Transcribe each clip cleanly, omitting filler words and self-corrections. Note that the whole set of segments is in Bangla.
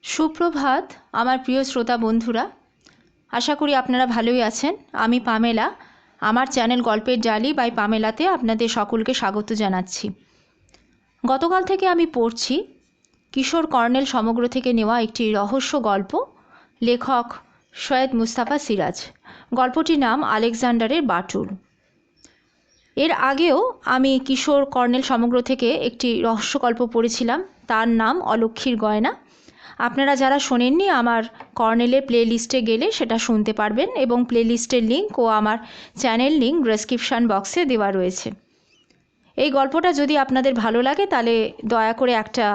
সুপ্রভাত আমার প্রিয় শ্রোতা বন্ধুরা, আশা করি আপনারা ভালোই আছেন। আমি পামেলা, আমার চ্যানেল গল্পের ডালি বাই পামেলাতে আপনাদের সকলকে স্বাগত জানাচ্ছি। গতকাল থেকে আমি পড়ছি কিশোর কর্নেল সমগ্র থেকে নেওয়া একটি রহস্য গল্প, লেখক সৈয়দ মুস্তাফা সিরাজ। গল্পটির নাম আলেকজান্ডারের বাটুল। এর আগেও আমি কিশোর কর্নেল সমগ্র থেকে একটি রহস্য গল্প পড়েছিলাম, তার নাম অলক্ষ্মীর গয়না। আপনারা যারা শোনেননি, আমার কর্নেলের প্লে লিস্টে গেলে সেটা শুনতে পারবেন এবং প্লে লিস্টের লিঙ্ক ও আমার চ্যানেল লিঙ্ক ডেসক্রিপশান বক্সে দেওয়া রয়েছে। এই গল্পটা যদি আপনাদের ভালো লাগে তাহলে দয়া করে একটা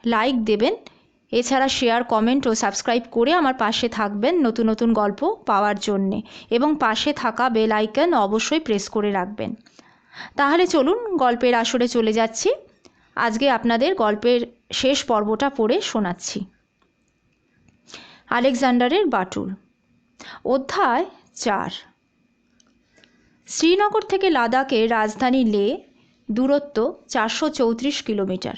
লাইক দেবেন। এছাড়া শেয়ার, কমেন্ট ও সাবস্ক্রাইব করে আমার পাশে থাকবেন নতুন নতুন গল্প পাওয়ার জন্যে, এবং পাশে থাকা বেল আইকন অবশ্যই প্রেস করে রাখবেন। তাহলে চলুন গল্পের আসরে চলে যাচ্ছি। আজকে আপনাদের গল্পের শেষ পর্বটা পড়ে শোনাচ্ছি। আলেকজান্ডারের বাটুল, অধ্যায় 4। শ্রীনগর থেকে লাদাখের রাজধানী লে দূরত্ব 434 কিলোমিটার।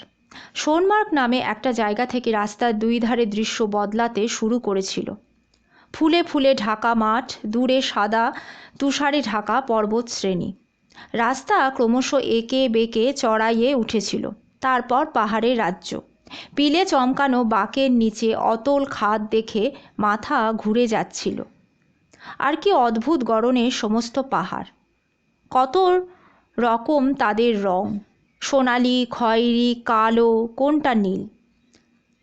সোনমার্গ নামে একটা জায়গা থেকে রাস্তার দুই ধারে দৃশ্য বদলাতে শুরু করেছিল। ফুলে ফুলে ঢাকা মাঠ, দূরে সাদা তুষারে ঢাকা পর্বত শ্রেণী। রাস্তা ক্রমশ এঁকে বেঁকে চড়াইয়ে উঠেছিল, তারপর পাহাড়ের রাজ্য। পিলে চমকানো বাঁকের নিচে অতল খাদ দেখে মাথা ঘুরে যাচ্ছিল। আর কি অদ্ভুত গড়নের সমস্ত পাহাড়! কত রকম তাদের রং, সোনালি, খয়েরি, কালো, কোনটা নীল।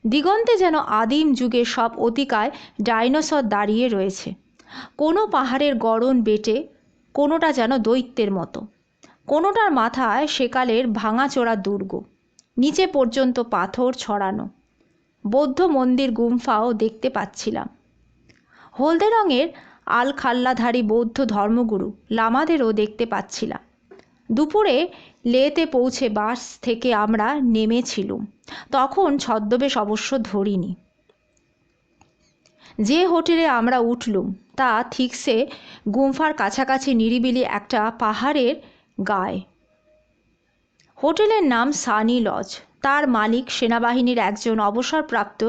দিগন্তে যেন আদিম যুগের সব অতিকায় ডাইনোসর দাঁড়িয়ে রয়েছে। কোনো পাহাড়ের গড়ন বেটে, কোনোটা যেন দৈত্যের মতো, কোনোটার মাথায় সেকালের ভাঙাচোরা দুর্গ, নিচে পর্যন্ত পাথর ছড়ানো। বৌদ্ধ মন্দির গুম্ফাও দেখতে পাচ্ছিলাম। হলদে রঙের আলখাল্লাধারী বৌদ্ধ ধর্মগুরু লামাদেরও দেখতে পাচ্ছিলাম। দুপুরে লেতে পৌঁছে বাস থেকে আমরা নেমেছিলুম। তখন ছদ্মবেশ অবশ্য ধরিনি। যে হোটেলে আমরা উঠলুম তা ঠিকসে গুম্ফার কাছাকাছি নিরিবিলি একটা পাহাড়ের গায়ে। হোটেলের নাম সানি লজ। তার মালিক সেনাবাহিনীর একজন অবসরপ্রাপ্ত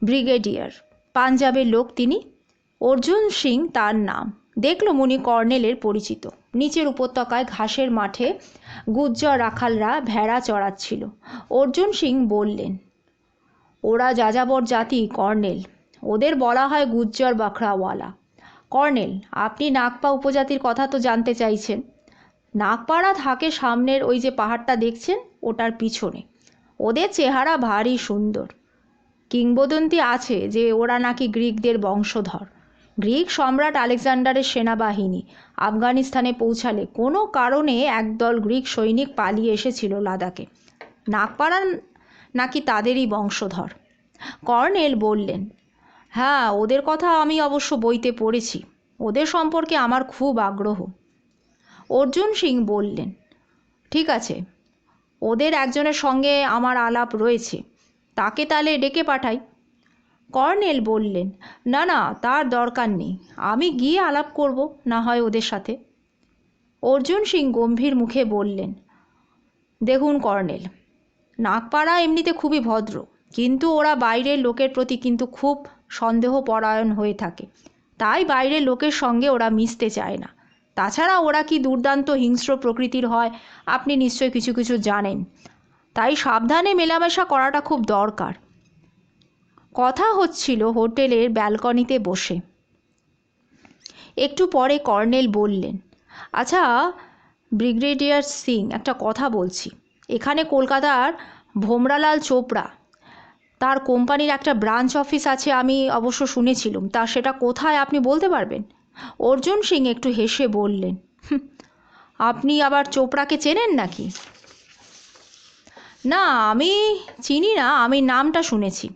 ব্রিগেডিয়ার, পাঞ্জাবের লোক তিনি। অর্জুন সিং তার নাম। দেখলুম উনি কর্নেলের পরিচিত। নিচের উপত্যকায় ঘাসের মাঠে গুজ্জর রাখালরা ভেড়া চড়াচ্ছিল। অর্জুন সিং বললেন, ওরা যাযাবর জাতি কর্নেল, ওদের বলা হয় গুজ্জর বাখরাওয়ালা। কর্নেল, আপনি নাগপা উপজাতির কথা তো জানতে চাইছেন। নাগপাড়া থাকে সামনের ওই যে পাহাড়টা দেখছেন, ওটার পিছনে। ওদের চেহারা ভারী সুন্দর। কিংবদন্তি আছে যে ওরা নাকি গ্রিকদের বংশধর। গ্রিক সম্রাট আলেকজান্ডারের সেনাবাহিনী আফগানিস্তানে পৌঁছালে কোনো কারণে একদল গ্রিক সৈনিক পালিয়ে এসেছিল লাদাখে। নাগপাড়া নাকি তাদেরই বংশধর। কর্নেল বললেন, হ্যাঁ, ওদের কথা আমি অবশ্য বইতে পড়েছি। ওদের সম্পর্কে আমার খুব আগ্রহ। অর্জুন সিং বললেন, ঠিক আছে, ওদের একজনের সঙ্গে আমার আলাপ রয়েছে, তাকে তাহলে ডেকে পাঠাই। কর্নেল বললেন, না না, তার দরকার নেই, আমি গিয়ে আলাপ করব না হয় ওদের সাথে। অর্জুন সিং গম্ভীর মুখে বললেন, দেখুন কর্নেল, নাগপাড়া এমনিতে খুবই ভদ্র, কিন্তু ওরা বাইরের লোকের প্রতি কিন্তু খুব সন্দেহপরায়ণ হয়ে থাকে। তাই বাইরের লোকের সঙ্গে ওরা মিশতে চায় না। তাছাড়া ওরা কি দুর্দান্ত হিংস্র প্রকৃতির হয় আপনি নিশ্চয় কিছু কিছু জানেন। তাই সাবধানে মেলামেশা করাটা খুব দরকার। কথা হচ্ছিল হোটেলের ব্যালকনিতে বসে। একটু পরে কর্নেল বললেন, আচ্ছা ব্রিগেডিয়ার সিং, একটা কথা বলছি। এখানে কলকাতার ভোমরালাল চোপড়া, তার কোম্পানির একটা ব্রাঞ্চ অফিস আছে, আমি অবশ্য শুনেছিলাম। তা সেটা কোথায় আপনি বলতে পারবেন? অর্জুন সিং একটু হেসে বললেন, আপনি আবার চোপড়াকে চেনেন নাকি? না, আমি চিনি না, আমি নামটা শুনেছি।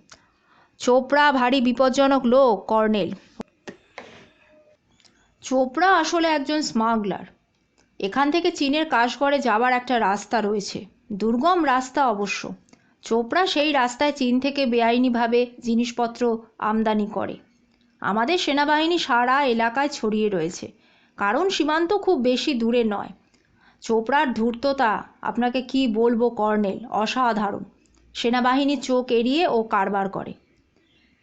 চোপড়া ভারী বিপজ্জনক লোক কর্নেল। চোপড়া আসলে একজন স্মাগলার। এখান থেকে চীনের কাশগড়ে যাওয়ার একটা রাস্তা রয়েছে, দুর্গম রাস্তা অবশ্য। চোপড়া সেই রাস্তায় চীন থেকে বেআইনিভাবে জিনিসপত্র আমদানি করে। আমাদের সেনাবাহিনী সারা এলাকায় ছড়িয়ে রয়েছে, কারণ সীমান্ত খুব বেশি দূরে নয়। চোপড়ার ধূর্ততা আপনাকে কি বলবো কর্নেল, অসাধারণ। সেনাবাহিনীর চোখ এড়িয়ে ও কারবার করে।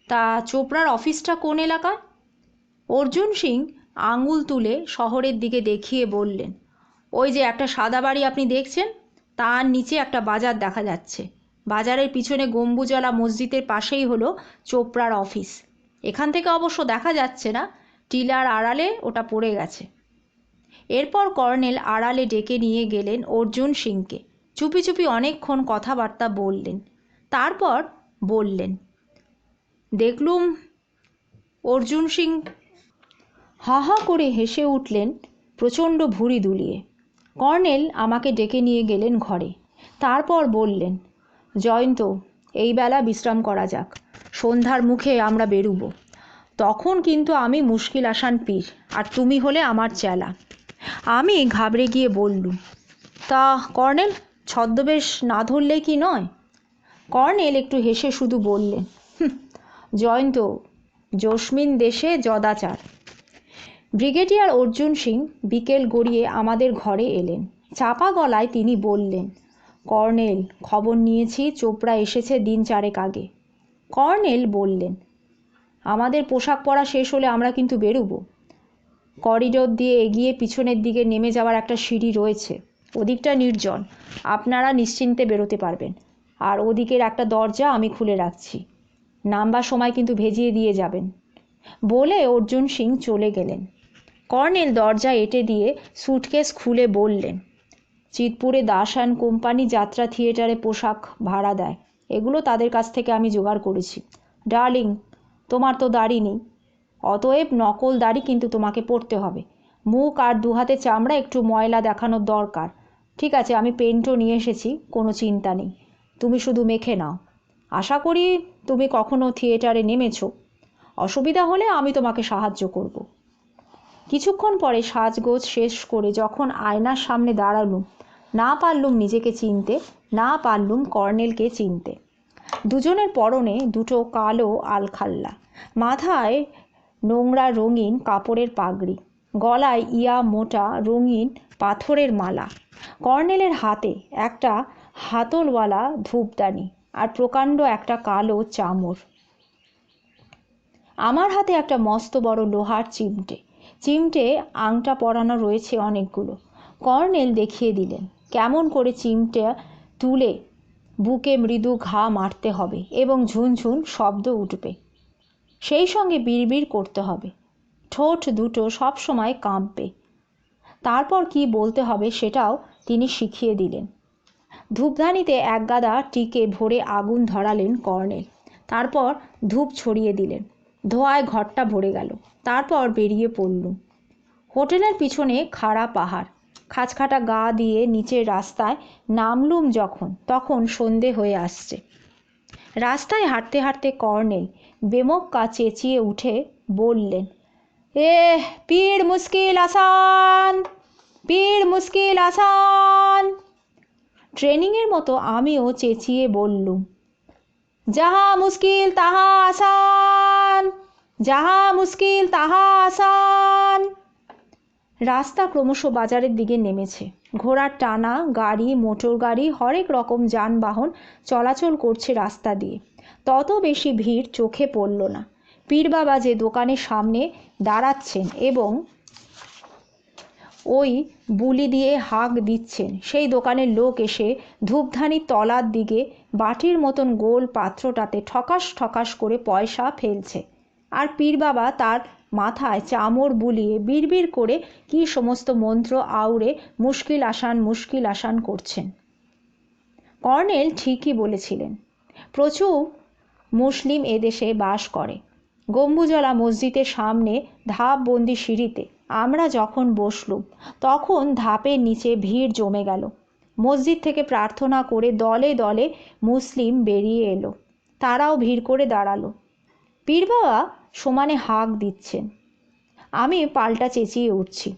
তা চোপড়ার অফিসটা কোন এলাকায়? অর্জুন সিং আঙুল তুলে শহরের দিকে দেখিয়ে বললেন, ওই যে একটা সাদা বাড়ি আপনি দেখছেন, তার নিচে একটা বাজার দেখা যাচ্ছে। বাজারের পিছনে গম্বুজওয়ালা মসজিদের পাশেই হলো চোপড়ার অফিস। এখান থেকে অবশ্য দেখা যাচ্ছে না, টিলার আড়ালে ওটা পড়ে গেছে। এরপর কর্নেল আড়ালে ডেকে নিয়ে গেলেন অর্জুন সিংকে। চুপি চুপি অনেকক্ষণ কথাবার্তা বললেন। তারপর বললেন, দেখলুম। অর্জুন সিং হা হা করে হেসে উঠলেন প্রচণ্ড ভুঁড়ি দুলিয়ে। কর্নেল আমাকে ডেকে নিয়ে গেলেন ঘরে। তারপর বললেন, জয়ন্ত, এই বেলা বিশ্রাম করা যাক, সন্ধ্যার মুখে আমরা বেরুব। তখন কিন্তু আমি মুশকিল আসান পীর, আর তুমি হলে আমার চেলা। আমি ঘাবড়ে গিয়ে বললুম, তা কর্নেল, ছদ্মবেশ না ধরলে কি নয়? কর্নেল একটু হেসে শুধু বললেন, জয়ন্ত, জসমিন দেশে যদাচার। ব্রিগেডিয়ার অর্জুন সিং বিকেল গড়িয়ে আমাদের ঘরে এলেন। চাপা গলায় তিনি বললেন, কর্নেল, খবর নিয়েছি চোপড়া এসেছে দিন 4 আগে। কর্নেল বললেন, আমাদের পোশাক পরা শেষ হলে আমরা কিন্তু বেরুব। করিডোর দিয়ে এগিয়ে পিছনের দিকে নেমে যাওয়ার একটা সিঁড়ি রয়েছে, ওদিকটা নির্জন, আপনারা নিশ্চিন্তে বেরোতে পারবেন। আর ওদিকের একটা দরজা আমি খুলে রাখছি, নামবার সময় কিন্তু ভেজিয়ে দিয়ে যাবেন। বলে অর্জুন সিং চলে গেলেন। কর্নেল দরজা এঁটে দিয়ে সুটকেস খুলে বললেন, চিতপুরে দাস অ্যান্ড কোম্পানি যাত্রা থিয়েটারে পোশাক ভাড়া দেয়, এগুলো তাদের কাছ থেকে আমি জোগাড় করেছি। ডার্লিং, তোমার তো দাড়ি নেই, অতএব নকল দাড়ি কিন্তু তোমাকে পরতে হবে। মুখ আর 2 হাতে চামড়া একটু ময়লা দেখানোর দরকার। ঠিক আছে, আমি পেন্টও নিয়ে এসেছি, কোনো চিন্তা নেই, তুমি শুধু মেখে নাও। আশা করি তুমি কখনো থিয়েটারে নেমেছো, অসুবিধা হলে আমি তোমাকে সাহায্য করব। কিছুক্ষণ পরে সাজগোজ শেষ করে যখন আয়নার সামনে দাঁড়ালুম, না পারলুম নিজেকে চিনতে, না পারলুম কর্নেলকে চিনতে। দুজনের পরনে দুটো কালো আলখাল্লা, মাথায় নোংরা রঙিন কাপড়ের পাগড়ি, গলায় ইয়া মোটা রঙিন পাথরের মালা। কর্নেলের হাতে একটা হাতলওয়ালা ধূপদানি আর প্রকাণ্ড একটা কালো চামর। আমার হাতে একটা মস্ত বড় লোহার চিমটে, চিমটে আংটা পরানো রয়েছে অনেকগুলো। কর্নেল দেখিয়ে দিলেন কেমন করে চিমটে তুলে বুকে মৃদু ঘা মারতে হবে এবং ঝুনঝুন শব্দ উঠবে, সেই সঙ্গে বিড়বিড় করতে হবে, ঠোঁট দুটো সবসময় কাঁপবে। তারপর কি বলতে হবে সেটাও তিনি শিখিয়ে দিলেন। ধূপধানিতে এক গাদা টিকে ভরে আগুন ধরালেন কর্নেল। তারপর ধূপ ছড়িয়ে দিলেন। ধোঁয়ায় ঘরটা ভরে গেল। তারপর বেরিয়ে পড়লুম। হোটেলের পিছনে খাড়া পাহাড়, খাঁজকাটা গা দিয়ে নিচের রাস্তায় নামলুম যখন, তখন সন্ধে হয়ে আসছে। রাস্তায় হাঁটতে হাঁটতে কর্নেল বেমক্কা চেঁচিয়ে উঠে বললেন, পীর মুশকিল আসান, পীর মুশকিল আসান। ট্রেনিংয়ের মতো আমিও চেঁচিয়ে বললুম, যাহা মুশকিল তাহা আসান, যাহা মুশকিল তাহা আসান। রাস্তা ক্রমশ বাজারের দিকে নেমেছে। ঘোড়ার টানা গাড়ি, মোটর গাড়ি, হরেক রকম যানবাহন চলাচল করছে রাস্তা দিয়ে। তত বেশি ভিড় চোখে পড়ল না। পীর বাবা যে দোকানের সামনে দাঁড়াচ্ছেন এবং ওই বুলি দিয়ে হাঁক দিচ্ছেন, সেই দোকানের লোক এসে ধূপধানির তলার দিকে বাটির মতন গোল পাত্রটাতে ঠকাস ঠকাস করে পয়সা ফেলছে। আর পীর বাবা তার মাথায় চামর বুলিয়ে বিড়বিড় করে কি সমস্ত মন্ত্র আউড়ে মুশকিল আসান করছেন। কর্নেল ঠিকই বলেছিলেন, প্রচুর মুসলিম এদেশে বাস করে। গম্বুজওয়ালা মসজিদের সামনে ধাপবন্দি সিঁড়িতে আমরা যখন বসলুম, তখন ধাপের নিচে ভিড় জমে গেল। মসজিদ থেকে প্রার্থনা করে দলে দলে মুসলিম বেরিয়ে এলো। তারাও ভিড় করে দাঁড়ালো। পীর বাবা সমানে হাঁক দিচ্ছেন, আমি পাল্টা চেঁচিয়ে উঠছি।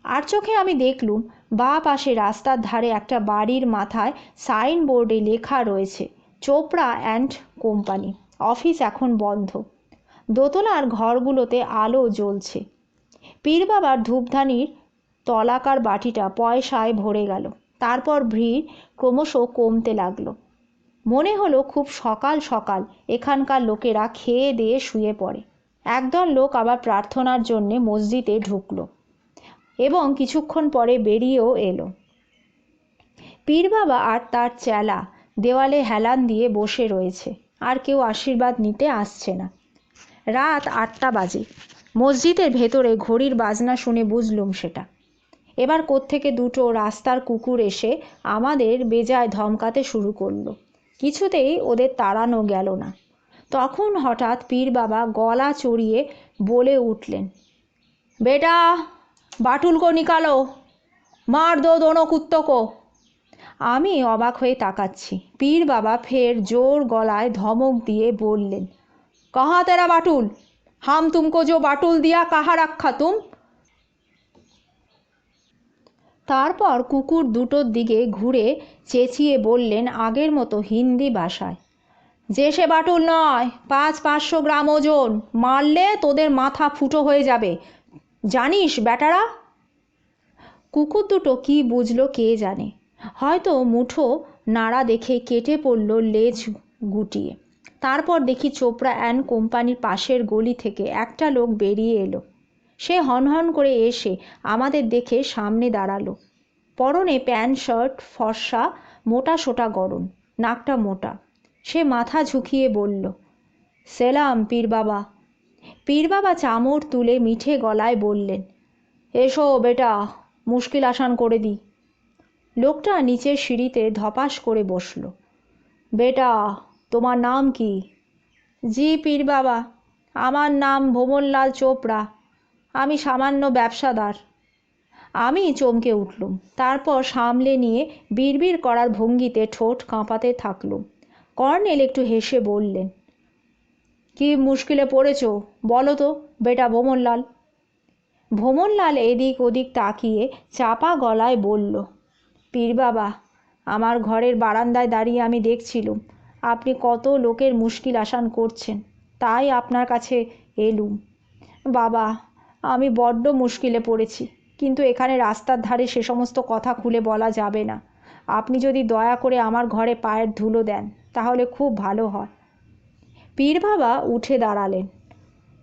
আর চোখে আমি দেখলুম বাঁ পাশে রাস্তার ধারে একটা বাড়ির মাথায় সাইনবোর্ডে লেখা রয়েছে, চোপড়া অ্যান্ড কোম্পানি, অফিস এখন বন্ধ। দোতলার ঘরগুলোতে আলো জ্বলছে। পীর বাবার ধূপধানির তলাকার বাটিটা পয়সায় ভরে গেল। তারপর ভিড় ক্রমশ কমতে লাগলো। মনে হলো খুব সকাল সকাল এখানকার লোকেরা খেয়ে দিয়ে শুয়ে পড়ে। একদল লোক আবার প্রার্থনার জন্যে মসজিদে ঢুকলো এবং কিছুক্ষণ পরে বেরিয়েও এলো। পীর বাবা আর তার চেলা দেওয়ালে হেলান দিয়ে বসে রয়েছে, আর কেউ আশীর্বাদ নিতে আসছে না। রাত 8টা বাজে। মসজিদের ভেতরে ঘড়ির বাজনা শুনে বুঝলুম সেটা। এবার কোত্থেকে দুটো রাস্তার কুকুর এসে আমাদের বেজায় ধমকাতে শুরু করলো। কিছুতেই ওদের তাড়ানো গেল না। তখন হঠাৎ পীর বাবা গলা চড়িয়ে বলে উঠলেন, বেটা বাটুল কো নিকালো, মার দো দোনো কুত্তো কো। আমি অবাক হয়ে তাকাচ্ছি। পীর বাবা ফের জোর গলায় ধমক দিয়ে বললেন, কাহা তেরা বাটুল, হাম তুমকো জো বাটুল দিয়া কাহা রাখা তুম। তারপর কুকুর দুটোর দিকে ঘুরে চেঁচিয়ে বললেন আগের মতো হিন্দি ভাষায়, যে সে বাটুল নয়, 500 গ্রাম ওজন, মারলে তোদের মাথা ফুটো হয়ে যাবে, জানিস বেটারা। কুকুর দুটো কি বুঝলো কে জানে, হয়তো মুঠো নাড়া দেখে কেটে পড়ল লেজ গুটিয়ে। তারপর দেখি চোপড়া অ্যান্ড কোম্পানির পাশের গলি থেকে একটা লোক বেরিয়ে এলো। সে হনহন করে এসে আমাদের দেখে সামনে দাঁড়ালো। পরনে প্যান্ট শার্ট, ফর্সা, মোটা সোটা গরম, নাকটা মোটা। সে মাথা ঝুঁকিয়ে বলল, সেলাম পীর বাবা। পীর বাবা চামড় তুলে মিঠে গলায় বললেন, এসো বেটা, মুশকিল আসান করে দিই। লোকটা নিচের সিঁড়িতে ধপাস করে বসল। বেটা, তোমার নাম কি? জি পীর বাবা, আমার নাম ভোমনলাল চোপড়া, আমি সামান্য ব্যবসাদার। আমি চমকে উঠলুম। তারপর সামলে নিয়ে বিড়বিড় করার ভঙ্গিতে ঠোঁট কাঁপাতে থাকলুম। কর্নেল একটু হেসে বললেন, কি মুশকিলে পড়েছ বলো তো বেটা ভোমনলাল। ভোমনলাল এদিক ওদিক তাকিয়ে চাপা গলায় বলল, পীর বাবা, আমার ঘরের বারান্দায় দাঁড়িয়ে আমি দেখছিলুম আপনি কত লোকের মুশকিল আসান করছেন, তাই আপনার কাছে এলুম। বাবা, আমি বড্ড মুশকিলে পড়েছি, কিন্তু এখানে রাস্তার ধারে সে সমস্ত কথা খুলে বলা যাবে না। আপনি যদি দয়া করে আমার ঘরে পায়ের ধুলো দেন তাহলে খুব ভালো হয়। পীর বাবা উঠে দাঁড়ালেন।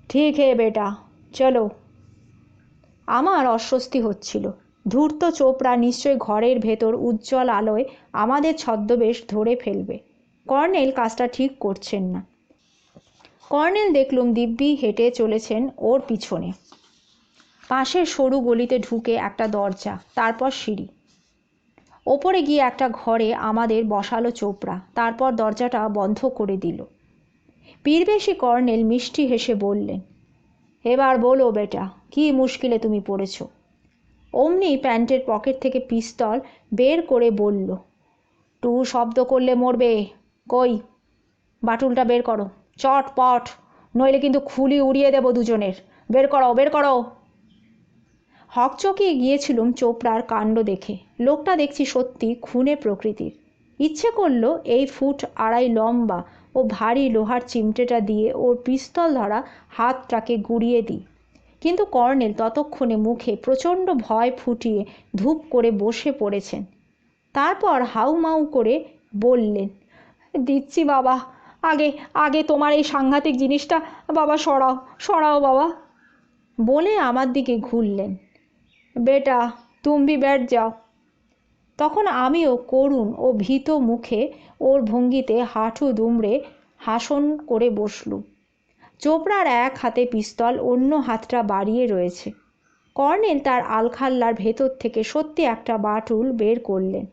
ঠিক হে বেটা, চলো। আমার অস্বস্তি হচ্ছিল। ধূর্ত চোপড়া নিশ্চয় ঘরের ভেতর উজ্জ্বল আলোয় আমাদের ছদ্মবেশ ধরে ফেলবে। কর্নেল কাজটা ঠিক করছেন না। কর্নেল দেখলুম দিব্যি হেঁটে চলেছেন ওর পিছনে। পাশের সরু গলিতে ঢুকে একটা দরজা, তারপর সিঁড়ি। ওপরে গিয়ে একটা ঘরে আমাদের বসালো চোপড়া, তারপর দরজাটা বন্ধ করে দিল। পীরবেশী কর্নেল মিষ্টি হেসে বললেন, এবার বলো বেটা, কি মুশকিলে তুমি পড়েছ। অমনি প্যান্টের পকেট থেকে পিস্তল বের করে বলল, টু শব্দ করলে মরবে। কই বাটুলটা বের করো, চটপট, নইলে কিন্তু খুলি উড়িয়ে দেব দুজনের। বের করো, বের করো। হকচকিয়ে গিয়েছিলুম চোপড়ার কাণ্ড দেখে। লোকটা দেখছি সত্যি খুনে প্রকৃতির। ইচ্ছে করলো এই 2.5 ফুট লম্বা ও ভারী লোহার চিমটেটা দিয়ে ওর পিস্তল ধরা হাতটাকে গুড়িয়ে দিই। কিন্তু কর্নেল ততক্ষণে মুখে প্রচণ্ড ভয় ফুটিয়ে ধূপ করে বসে পড়েছেন। তারপর হাউমাউ করে বললেন, দিচ্ছি বাবা, আগে আগে তোমার এই সাংঘাতিক জিনিসটা বাবা সরাও, সরাও বাবা। বলে আমার দিকে ঘুরলেন। বেটা তুম ভি ব্যাঠ যাও। তখন আমিও করুণ ও ভীত মুখে ওর ভঙ্গিতে হাঁটু দুমড়ে হাসন করে বসলুম। চোপড়ার এক হাতে পিস্তল, অন্য হাতটা বাড়িয়ে রয়েছে। কর্নেল তার আলখাল্লার ভেতর থেকে সত্যি একটা বাটুল বের করলেন,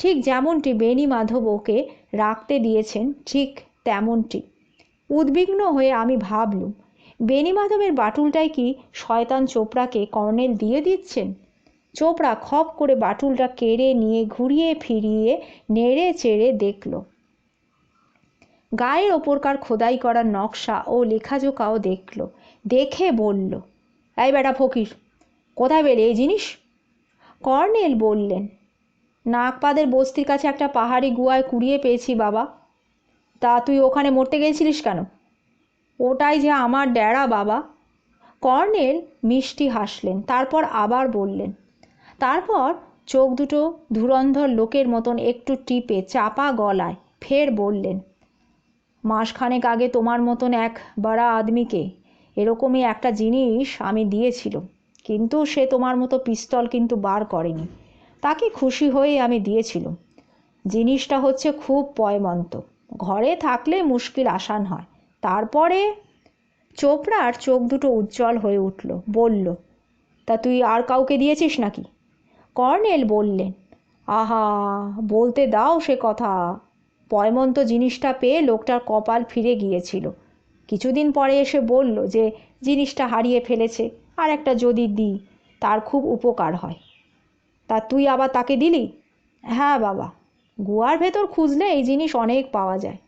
ঠিক যেমনটি বেণী মাধব ওকে রাখতে দিয়েছেন, ঠিক তেমনটি। উদ্বিগ্ন হয়ে আমি ভাবলুম, বেণী মাধবের বাটুলটাই কি শয়তান চোপড়াকে কর্নেল দিয়ে দিচ্ছেন। চোপড়া খপ করে বাটুলটা কেড়ে নিয়ে ঘুরিয়ে ফিরিয়ে নেড়ে চেড়ে দেখল। গায়ের ওপরকার খোদাই করা নকশা ও লেখাজোকাও দেখল। দেখে বলল, এই বেটা ফকির, কোথায় পেলে এই জিনিস? কর্নেল বললেন, নাগপাদের বস্তির কাছে একটা পাহাড়ি গুহায় কুড়িয়ে পেয়েছি বাবা। তা তুই ওখানে মরতে গেছিলিস কেন? ওটাই যে আমার ডেরা বাবা। কর্নেল মিষ্টি হাসলেন, তারপর আবার বললেন। তারপর চোখ দুটো ধুরন্ধর লোকের মতন একটু টিপে চাপা গলায় ফের বললেন, মাসখানেক আগে তোমার মতন এক বড়া আদমিকে এরকমই একটা জিনিস আমি দিয়েছিলাম, কিন্তু সে তোমার মতো পিস্তল কিন্তু বার করেনি। তাকে খুশি হয়ে আমি দিয়েছিলাম। জিনিসটা হচ্ছে খুব পয়মন্ত, ঘরে থাকলে মুশকিল আসান হয়। তারপরে চোপড়ার চোখ দুটো উজ্জ্বল হয়ে উঠল। বলল, তা তুই আর কাউকে দিয়েছিস নাকি? কর্নেল বললেন, আহা, বলতে দাও সে কথা। পয়মন্ত জিনিসটা পেয়ে লোকটার কপাল ফিরে গিয়েছিল। কিছুদিন পরে এসে বলল যে জিনিসটা হারিয়ে ফেলেছে, আর একটা যদি দিই তার খুব উপকার হয়। তা তুই আবার তাকে দিলি? হ্যাঁ বাবা, গুহার ভেতর খুঁজলে এই জিনিস অনেক পাওয়া যায়।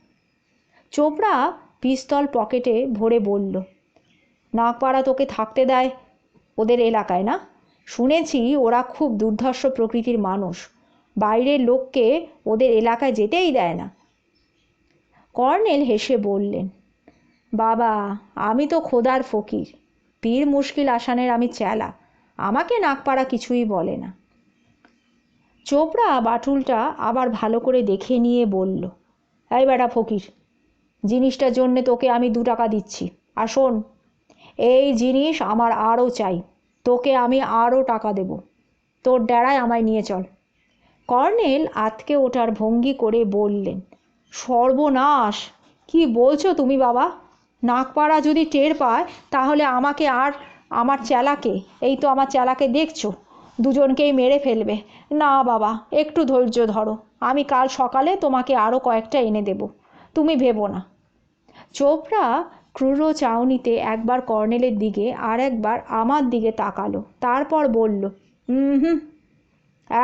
চোপড়া পিস্তল পকেটে ভরে বলল, নাগপাড়া তোকে থাকতে দেয় ওদের এলাকায় না? শুনেছি ওরা খুব দুর্ধর্ষ প্রকৃতির মানুষ, বাইরের লোককে ওদের এলাকায় যেতেই দেয় না। কর্নেল হেসে বললেন, বাবা, আমি তো খোদার ফকির, পীর মুশকিল আসানের আমি চেলা, আমাকে নাগপাড়া কিছুই বলে না। চোপড়া বাটুলটা আবার ভালো করে দেখে নিয়ে বলল, এই বেটা ফকির, জিনিসটার জন্যে তোকে আমি 2 টাকা দিচ্ছি। আর শোন, এই জিনিস আমার আরও চাই, তোকে আমি আরও টাকা দেব। তোর ডেরায় আমায় নিয়ে চল। কর্নেল আতকে ওঠার ভঙ্গি করে বললেন, সর্বনাশ, কি বলছো তুমি বাবা? নাগপাড়া যদি টের পায় তাহলে আমাকে আর আমার চেলাকে, এই তো আমার চেলাকে দেখছো, দুজনকেই মেরে ফেলবে। না বাবা, একটু ধৈর্য ধরো, আমি কাল সকালে তোমাকে আরও কয়েকটা এনে দেব, তুমি ভেবো না। চোপড়া ক্রূর চাউনিতে একবার কর্নেলের দিকে আর একবার আমার দিকে তাকালো, তারপর বলল, হুম,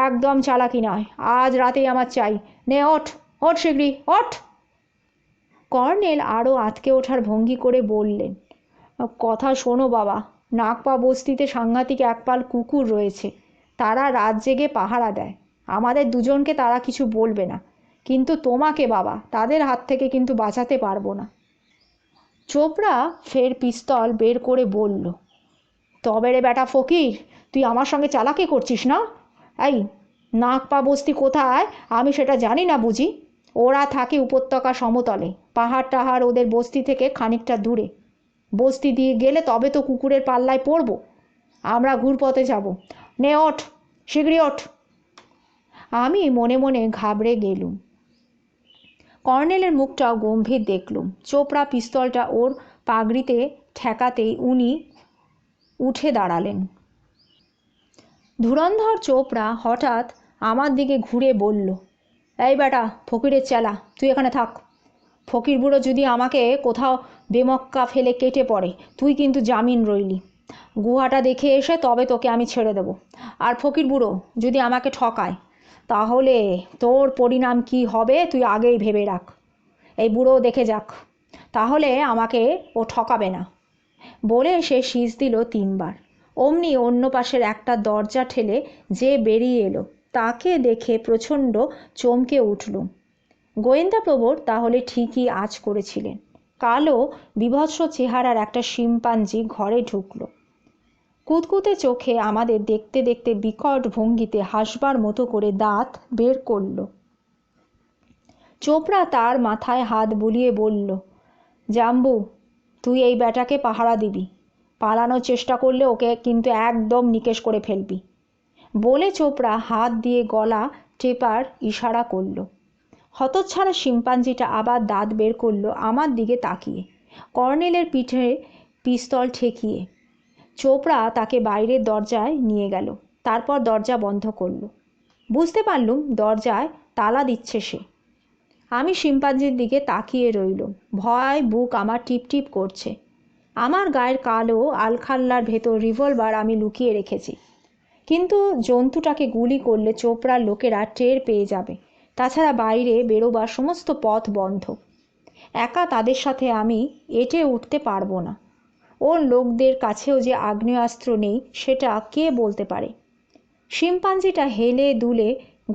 একদম চালাকি নয়, আজ রাতেই আমার চাই। নে ওঠ, ওঠ শিগগিরি ওঠ। কর্নেল আরও আতকে ওঠার ভঙ্গি করে বললেন, কথা শোনো বাবা, নাগপা বস্তিতে সাংঘাতিক একপাল কুকুর রয়েছে, তারা রাত জেগে পাহারা দেয়। আমাদের দুজনকে তারা কিছু বলবে না, কিন্তু তোমাকে বাবা তাদের হাত থেকে কিন্তু বাঁচাতে পারবো না। চোপড়া ফের পিস্তল বের করে বলল, তবে রে বেটা ফকির, তুই আমার সঙ্গে চালাকি করছিস না? এই, নাগপা বস্তি কোথায় আমি সেটা জানি না বুঝি? ওরা থাকে উপত্যকা সমতলে, পাহাড় টাহাড় ওদের বস্তি থেকে খানিকটা দূরে। বস্তি দিয়ে গেলে তবে তো কুকুরের পাল্লায় পড়ব। আমরা ঘুরপথে যাব। নে ওঠ, শিগগিরি ওঠ। আমি মনে মনে ঘাবড়ে গেলুম। কর্নেলের মুখটাও গম্ভীর দেখলুম। চোপড়া পিস্তলটা ওর পাগড়িতে ঠেকাতেই উনি উঠে দাঁড়ালেন। ধুরন্ধর চোপড়া হঠাৎ আমার দিকে ঘুরে বলল, এই বেটা ফকিরের চেলা, তুই এখানে থাক। ফকির বুড়ো যদি আমাকে কোথাও বেমক্কা ফেলে কেটে পড়ে, তুই কিন্তু জামিন রইলি। গুহাটা দেখে এসে তবে তোকে আমি ছেড়ে দেব। আর ফকির বুড়ো যদি আমাকে ঠকায়, তাহলে তোর পরিণাম কি হবে তুই আগেই ভেবে রাখ। এই বুড়ো দেখে যাক, তাহলে আমাকে ও ঠকাবে না। বলে সে শীষ দিল 3 বার। অমনি অন্য পাশের একটা দরজা ঠেলে যে বেরিয়ে এলো, তাকে দেখে প্রচণ্ড চমকে উঠলুম। গোয়েন্দা প্রবর তাহলে ঠিকই আঁচ করেছিলেন। কালো বিভৎস চেহারার একটা শিম্পাঞ্জি ঘরে ঢুকলো। কুতকুতে চোখে আমাদের দেখতে দেখতে বিকট ভঙ্গিতে হাসবার মতো করে দাঁত বের করল। চোপড়া তার মাথায় হাত বুলিয়ে বলল, জাম্বু, তুই এই ব্যাটাকে পাহারা দিবি, পালানোর চেষ্টা করলে ওকে কিন্তু একদম নিকেশ করে ফেলবি। বলে চোপড়া হাত দিয়ে গলা টেপার ইশারা করল। হতচ্ছাড়া শিম্পাঞ্জিটা আবার দাঁত বের করল আমার দিকে তাকিয়ে, কর্নেলের পিঠে পিস্তল ঠেকিয়ে। চোপড়া তাকে বাইরের দরজায় নিয়ে গেল, তারপর দরজা বন্ধ করল। বুঝতে পারলুম দরজায় তালা দিচ্ছে সে। আমি শিম্পাঞ্জির দিকে তাকিয়ে রইলুম। ভয় বুক আমার টিপ টিপ করছে। আমার গায়ের কালো আলখাল্লার ভেতর রিভলভার আমি লুকিয়ে রেখেছি, কিন্তু জন্তুটাকে গুলি করলে চোপড়ার লোকেরা টের পেয়ে যাবে। তাছাড়া বাইরে বেরোবার সমস্ত পথ বন্ধ। একা তাদের সাথে আমি এঁটে উঠতে পারবো না। ওর লোকদের কাছেও যে আগ্নেয়াস্ত্র নেই সেটা কে বলতে পারে। শিম্পাঞ্জিটা হেলে দুলে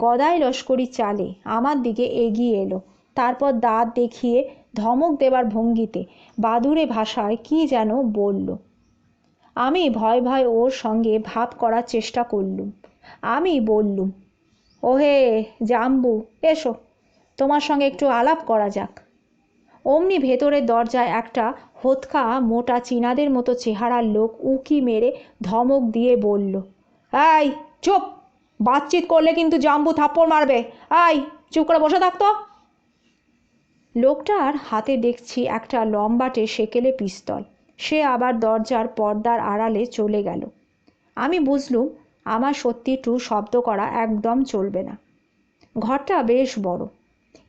গদাই লস্করি চালে আমার দিকে এগিয়ে এলো, তারপর দাঁত দেখিয়ে ধমক দেবার ভঙ্গিতে বাদুড়ে ভাষায় কি যেন বলল। আমি ভয় ভয় ওর সঙ্গে ভাব করার চেষ্টা করলুম। আমি বললুম, ওহে জাম্বু, এসো, তোমার সঙ্গে একটু আলাপ করা যাক। অমনি ভেতরের দরজায় একটা হোতকা মোটা চীনাদের মতো চেহারার লোক উকি মেরে ধমক দিয়ে বলল, এই চুপ, বাতচিত করলে কিন্তু জাম্বু থাপ্পড় মারবে। এই চুপ করে বসে থাকতো। লোকটার হাতে দেখছি একটা লম্বাটে সেকেলে পিস্তল। সে আবার দরজার পর্দার আড়ালে চলে গেল। আমি বুঝলুম আমার সত্যি টু শব্দ করা একদম চলবে না। ঘরটা বেশ বড়,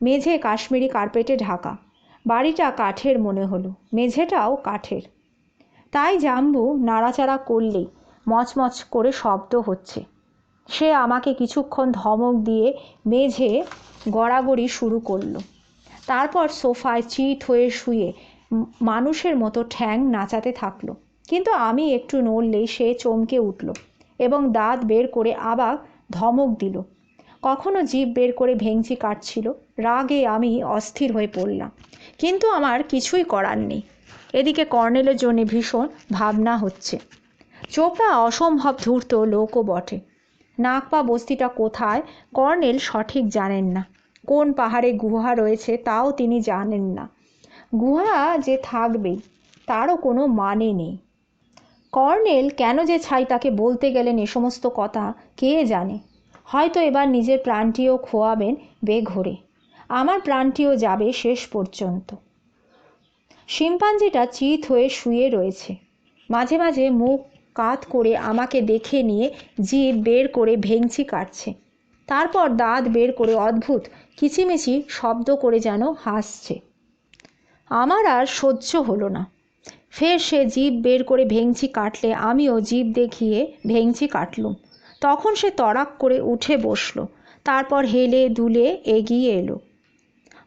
মেঝে কাশ্মীরি কার্পেটে ঢাকা। বাড়িটা কাঠের মনে হলো, মেঝেটাও কাঠের। তাই জাম্বু নাড়াচাড়া করলেই মচমচ করে শব্দ হচ্ছে। সে আমাকে কিছুক্ষণ ধমক দিয়ে মেঝে গড়াগড়ি শুরু করলো। তারপর সোফায় চিত হয়ে শুয়ে মানুষের মতো ঠ্যাং নাচাতে থাকলো। কিন্তু আমি একটু নড়লেই সে চমকে উঠল এবং দাঁত বের করে আবার ধমক দিল। কখনো জিভ বের করে ভেঙচি কাটছিল। রাগে আমি অস্থির হয়ে পড়লাম, কিন্তু আমার কিছুই করার নেই। এদিকে কর্নেলের জন্য ভীষণ ভাবনা হচ্ছে। চোপড়া অসম্ভব ধূর্ত লোকও বটে। নাগপা বস্তিটা কোথায় কর্নেল সঠিক জানেন না। কোন পাহাড়ে গুহা রয়েছে তাও তিনি জানেন না। গুহা যে থাকবেই তারও কোনো মানে নেই। কর্নেল কেন যে ছাই তাকে বলতে গেলেন এ সমস্ত কথা কে জানে। হয়তো এবার নিজের প্রাণটিও খোয়াবেন বেঘোরে। আমার প্রাণটিও যাবে শেষ পর্যন্ত। শিম্পাঞ্জিটা চিত হয়ে শুয়ে রয়েছে। মাঝে মাঝে মুখ কাত করে আমাকে দেখে নিয়ে জিভ বের করে ভেঙচি কাটছে। তারপর দাঁত বের করে অদ্ভুত কিচিমিচি শব্দ করে যেন হাসছে। আমার আর সহ্য হলো না। ফের সে জিভ বের করে ভেঙচি কাটলে আমিও জিভ দেখিয়ে ভেঙচি কাটলুম। তখন সে তড়াক করে উঠে বসলো। তারপর হেলে দুলে এগিয়ে এলো।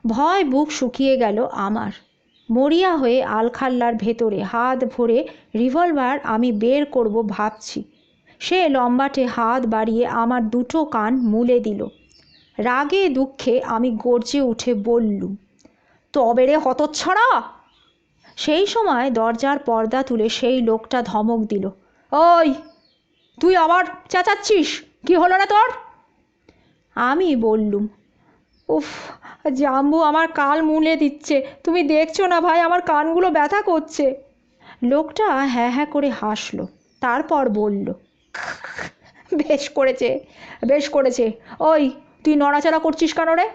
ভয় বুক শুকিয়ে গেল আমার। মরিয়া হয়ে আলখাল্লার ভেতরে হাত ভরে রিভলভার আমি বের করব ভাবছি। সে লম্বাটে হাত বাড়িয়ে আমার দুটো কান মুলে দিল। রাগে দুঃখে আমি গর্জে উঠে বললুম, তবে রে হতচ্ছাড়া। সেই সময় দরজার পর্দা তুলে সেই লোকটা ধমক দিল, ওই তুই আবার চেঁচাচ্ছিস, কি হলো না তোর? আমি বললুম, উফ জাম্বু আমার কাল মুলে দিচ্ছে, তুমি দেখছো না ভাই, আমার কানগুলো ব্যথা করছে। লোকটা হ্যাঁ হ্যাঁ করে হাসলো। তারপর বলল, বেশ করেছে বেশ করেছে, ওই তুই নড়াচড়া করছিস কেন রে?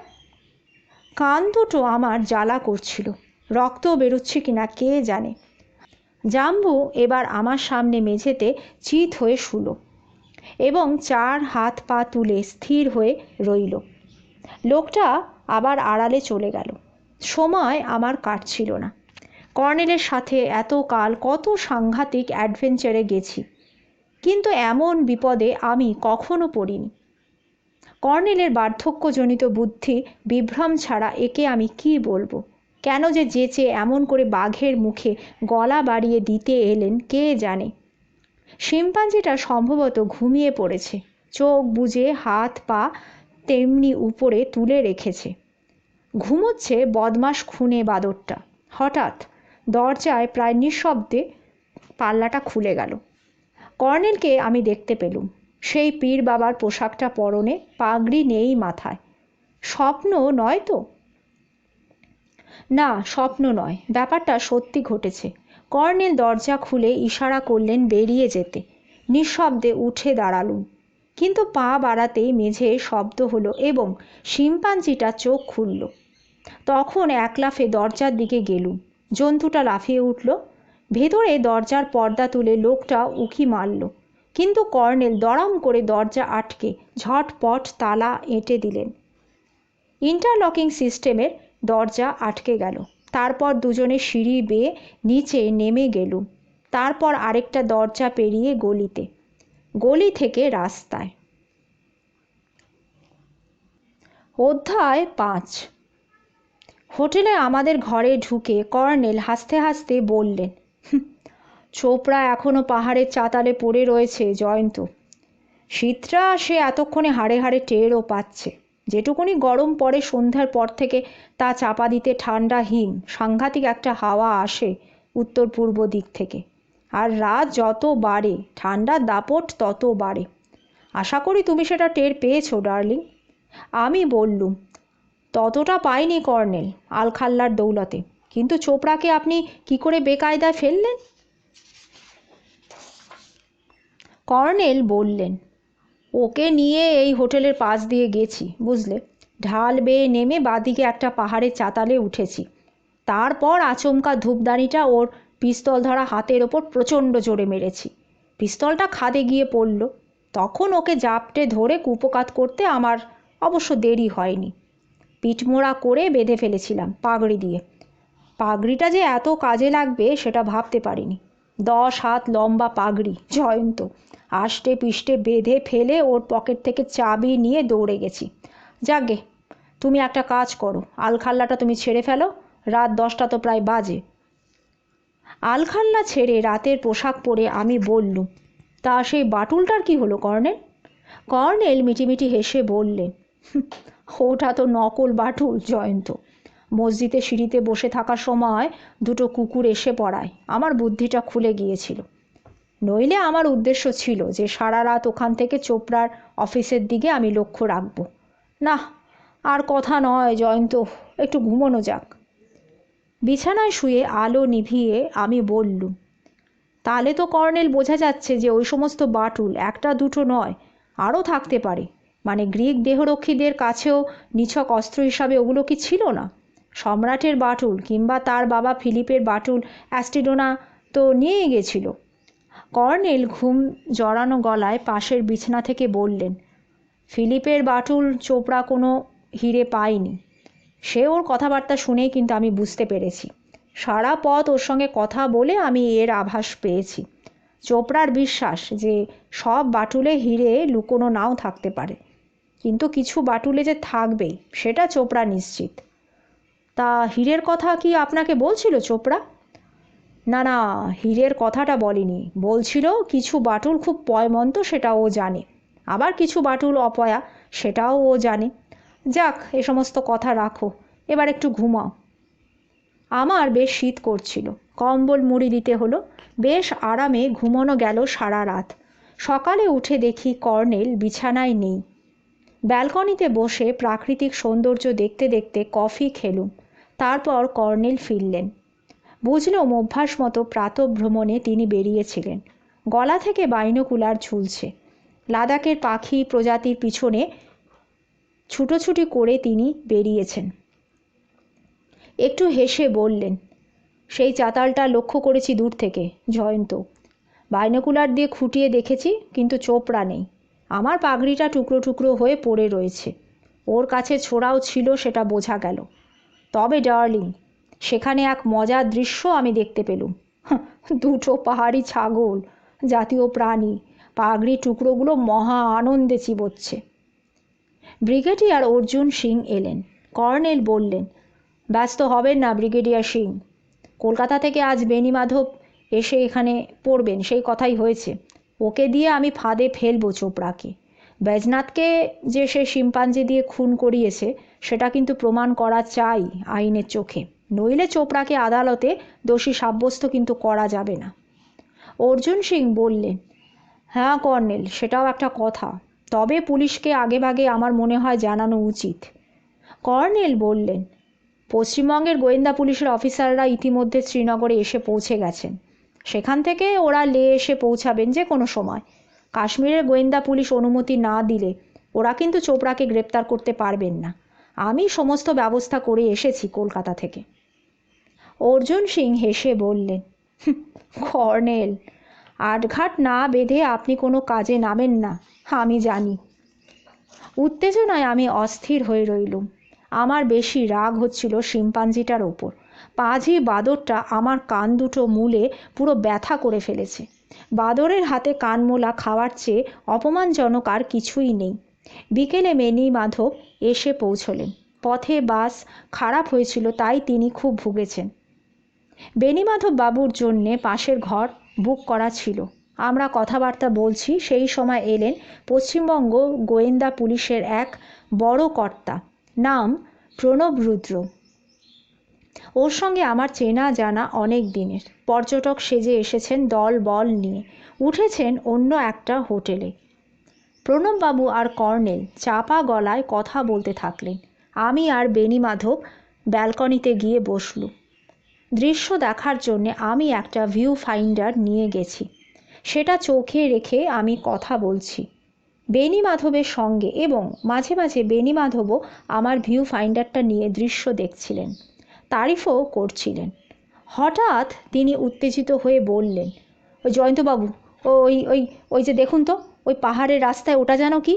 কান দুটো আমার জ্বালা করছিল, রক্ত বেরোচ্ছে কিনা কে জানে। জাম্বু এবার আমার সামনে মেঝেতে চিত হয়ে শুলো এবং চার হাত পা তুলে স্থির হয়ে রইল। লোকটা আবার আড়ালে চলে গেল। সময় আমার কাটছিল না। কর্নেলের সাথে এতকাল কত সাংঘাতিক অ্যাডভেঞ্চারে গেছি, কিন্তু এমন বিপদে আমি কখনো পড়িনি। কর্নেলের বার্ধক্যজনিত বুদ্ধি বিভ্রম ছাড়া একে আমি কি বলবো। কেন যে যেচে এমন করে বাঘের মুখে গলা বাড়িয়ে দিতে এলেন কে জানে। শিম্পাঞ্জিটা সম্ভবত ঘুমিয়ে পড়েছে, চোখ বুজে হাত পা তেমনি উপরে তুলে রেখেছে। ঘুমোচ্ছে বদমাস খুনে বাদরটা। হঠাৎ দরজায় প্রায় নিঃশব্দে পাল্লাটা খুলে গেল। কর্নেলকে আমি দেখতে পেলুম। সেই পীর বাবার পোশাকটা পরনে, পাগড়ি নেই মাথায়। স্বপ্ন নয় তো? না, স্বপ্ন নয়, ব্যাপারটা সত্যি ঘটেছে। কর্নেল দরজা খুলে ইশারা করলেন বেরিয়ে যেতে। নিঃশব্দে উঠে দাঁড়ালুম, কিন্তু পা বাড়াতেই মেঝে শব্দ হলো এবং শিম্পাঞ্জিটা চোখ খুলল। তখন এক লাফে দরজার দিকে গেলুম। জন্তুটা লাফিয়ে উঠল। ভেতরে দরজার পর্দা তুলে লোকটা উকি মারল, কিন্তু কর্নেল দড়াম করে দরজা আটকে ঝটপট তালা এঁটে দিলেন। ইন্টারলকিং সিস্টেমের দরজা আটকে গেল। তারপর দুজনে সিঁড়ি বেয়ে নিচে নেমে গেলুম। তারপর আরেকটা দরজা পেরিয়ে গলিতে, গলি থেকে রাস্তায়। অধ্যায় 5। হোটেলে আমাদের ঘরে ঢুকে কর্নেল হাসতে হাসতে বললেন, চোপড়া এখনও পাহাড়ের চাতালে পড়ে রয়েছে জয়ন্ত। শীতটা সে এতক্ষণে হাড়ে হাড়ে টেরও পাচ্ছে। যেটুকুনি গরম পড়ে সন্ধ্যার পর থেকে তা চাপা দিতে ঠান্ডা হিম সাংঘাতিক একটা হাওয়া আসে উত্তর পূর্ব দিক থেকে। আর রাত যত বাড়ে ঠান্ডার দাপট তত বাড়ে। আশা করি তুমি সেটা টের পেয়েছো ডার্লিং। আমি বললুম, ততটা পাইনি কর্নেল, আলখাল্লার দৌলতে। কিন্তু চোপড়াকে আপনি কি করে বেকায়দায় ফেললেন? কর্নেল বললেন, ওকে নিয়ে এই হোটেলের পাশ দিয়ে গেছি, বুঝলে। ঢাল বেয়ে নেমে বাদিকে একটা পাহাড়ের চাতালে উঠেছি। তারপর আচমকা ধূপদানিটা ওর পিস্তল ধরা হাতের ওপর প্রচণ্ড জোরে মেরেছি। পিস্তলটা খাদে গিয়ে পড়ল। তখন ওকে জাপটে ধরে কুপোকাত করতে আমার অবশ্য দেরি হয়নি। পিঠমোড়া করে বেঁধে ফেলেছিলাম পাগড়ি দিয়ে। পাগড়িটা যে এত কাজে লাগবে সেটা ভাবতে পারিনি। 10 হাত লম্বা পাগড়ি, জয়ন্ত। আষ্টে পিষ্টে বেঁধে ফেলে ওর পকেট থেকে চাবি নিয়ে দৌড়ে গেছি। যাকগে, তুমি একটা কাজ করো, আলখাল্লাটা তুমি ছেড়ে ফেলো। রাত 10টা তো প্রায় বাজে। আলখাল্লা ছেড়ে রাতের পোশাক পরে আমি বললুম, তা সেই বাটুলটার কি হলো কর্নেল? কর্নেল মিটিমিটি হেসে বললেন, ওটা তো নকল বাটুল, জয়ন্ত। মসজিদে সিঁড়িতে বসে থাকার সময় দুটো কুকুর এসে পড়ায় আমার বুদ্ধিটা খুলে গিয়েছিল। নইলে আমার উদ্দেশ্য ছিল যে সারা রাত ওখান থেকে চোপড়ার অফিসের দিকে আমি লক্ষ্য রাখব। না, আর কথা নয় জয়ন্ত, একটু ঘুমোনো যাক। বিছানায় শুয়ে আলো নিভিয়ে আমি বললুম, তাহলে তো কর্নেল বোঝা যাচ্ছে যে ওই সমস্ত বাটুল একটা দুটো নয়, আরও থাকতে পারে। মানে গ্রিক দেহরক্ষীদের কাছেও নিছক অস্ত্র হিসাবে ওগুলো কি ছিল না? সম্রাটের বাটুল কিংবা তার বাবা ফিলিপের বাটুল অ্যাস্টিডোনা তো নিয়েই গেছিল। কর্নেল ঘুম জড়ানো গলায় পাশের বিছানা থেকে বললেন, ফিলিপের বাটুল চোপড়া কোনো হিরে পায়নি। সে ওর কথাবার্তা শুনেই কিন্তু আমি বুঝতে পেরেছি। সারা পথ ওর সঙ্গে কথা বলে আমি এর আভাস পেয়েছি। চোপড়ার বিশ্বাস যে সব বাটুলে হিরে লুকোনো নাও থাকতে পারে, কিন্তু কিছু বাটুলে যে থাকবেই সেটা চোপড়া নিশ্চিত। তা হীরের কথা কি আপনাকে বলছিল চোপড়া? না না, হীরের কথাটা বলেনি। বলছিল কিছু বাটুল খুব পয়মন্ত, সেটা ও জানে। আবার কিছু বাটুল অপয়া, সেটাও ও জানে। যাক, এ সমস্ত কথা রাখো, এবার একটু ঘুমাও। আমার বেশ শীত করছিল, কম্বল মুড়ি দিতে হলো। বেশ আরামে ঘুমানো গেল সারা রাত। সকালে উঠে দেখি কর্নেল বিছানায় নেই। ব্যালকনিতে বসে প্রাকৃতিক সৌন্দর্য দেখতে দেখতে কফি খেলুম। তারপর কর্নেল ফিরলেন। বুঝলুম অভ্যাস মতো প্রাতঃভ্রমণে তিনি বেরিয়েছিলেন। গলা থেকে বাইনোকুলার ঝুলছে। লাদাখের পাখি প্রজাতির পিছনে ছুটোছুটি করে তিনি বেরিয়েছেন। একটু হেসে বললেন, সেই চাতালটা লক্ষ্য করেছি দূর থেকে, জয়ন্ত। বাইনোকুলার দিয়ে খুঁটিয়ে দেখেছি, কিন্তু চোপড়া নেই। আমার পাগড়িটা টুকরো টুকরো হয়ে পড়ে রয়েছে। ওর কাছে ছোড়াও ছিল, সেটা বোঝা গেল। তবে ডার্লিং, সেখানে এক মজার দৃশ্য আমি দেখতে পেলুম। দুটো পাহাড়ি ছাগল, জাতীয় প্রাণী, পাগড়ি টুকরোগুলো মহা আনন্দে চিবোচ্ছে। ব্রিগেডিয়ার অর্জুন সিং এলেন। কর্নেল বললেন, ব্যস্ত হবেন না ব্রিগেডিয়ার সিং। কলকাতা থেকে আজ বেণীমাধব এসে এখানে পড়বেন, সেই কথাই হয়েছে। ওকে দিয়ে আমি ফাঁদে ফেলবো চোপড়াকে। बैजनाथকে যে সে শিম্পাঞ্জি দিয়ে খুন করিয়েছে সেটা কিন্তু প্রমাণ করা চাই আইনের চোখে, নইলে চোপড়াকে আদালতে দোষী সাব্যস্ত কিন্তু করা যাবে না। অর্জুন সিং বললেন, হ্যাঁ কর্নেল, সেটাও একটা কথা, তবে পুলিশকে আগেভাগে আমার মনে হয় জানানো উচিত। কর্নেল বললেন, পশ্চিমবঙ্গের গোয়েন্দা পুলিশের অফিসাররা ইতিমধ্যে শ্রীনগরে এসে পৌঁছে গেছেন। সেখান থেকে ওরা লে এসে পৌঁছাবেন যে কোনো সময়। কাশ্মীরের গোয়েন্দা পুলিশ অনুমতি না দিলে ওরা কিন্তু চোপড়াকে গ্রেপ্তার করতে পারবেন না। আমি সমস্ত ব্যবস্থা করে এসেছি কলকাতা থেকে। অর্জুন সিং হেসে বললেন, কর্নেল, আটঘাট না বেঁধে আপনি কোনো কাজে নামেন না, আমি জানি। উত্তেজনায় আমি অস্থির হয়ে রইলুম। আমার বেশি রাগ হচ্ছিল শিম্পাঞ্জিটার ওপর। পাজি বাদরটা আমার কান দুটো মূলে পুরো ব্যথা করে ফেলেছে। বাদরের হাতে কানমোলা খাওয়ার চেয়ে অপমানজনক আর কিছুই নেই। বিকেলে বেণীমাধব এসে পৌঁছলেন। পথে বাস খারাপ হয়েছিল, তাই তিনি খুব ভুগেছেন। বেণীমাধব বাবুর জন্যে পাশের ঘর বুক করা ছিল। আমরা কথাবার্তা বলছি, সেই সময় এলেন পশ্চিমবঙ্গ গোয়েন্দা পুলিশের এক বড় কর্তা, নাম প্রণব রুদ্র। ওর সঙ্গে আমার চেনা জানা অনেক দিনের। পর্যটক সেজে এসেছেন দল বল নিয়ে, উঠেছেন অন্য একটা হোটেলে। প্রণববাবু আর কর্নেল চাপা গলায় কথা বলতে থাকলেন। আমি আর বেণীমাধব ব্যালকনিতে গিয়ে বসলুম। দৃশ্য দেখার জন্যে আমি একটা ভিউ ফাইন্ডার নিয়ে গেছি। সেটা চোখে রেখে আমি কথা বলছি বেণীমাধবের সঙ্গে, এবং মাঝে মাঝে বেণীমাধবও আমার ভিউ ফাইন্ডারটা নিয়ে দৃশ্য দেখছিলেন, তারিফও করছিলেন। হঠাৎ তিনি উত্তেজিত হয়ে বললেন, ওই জয়ন্তবাবু, ওই ওই ওই যে দেখুন তো, ওই পাহাড়ের রাস্তায় ওটা যেন কি?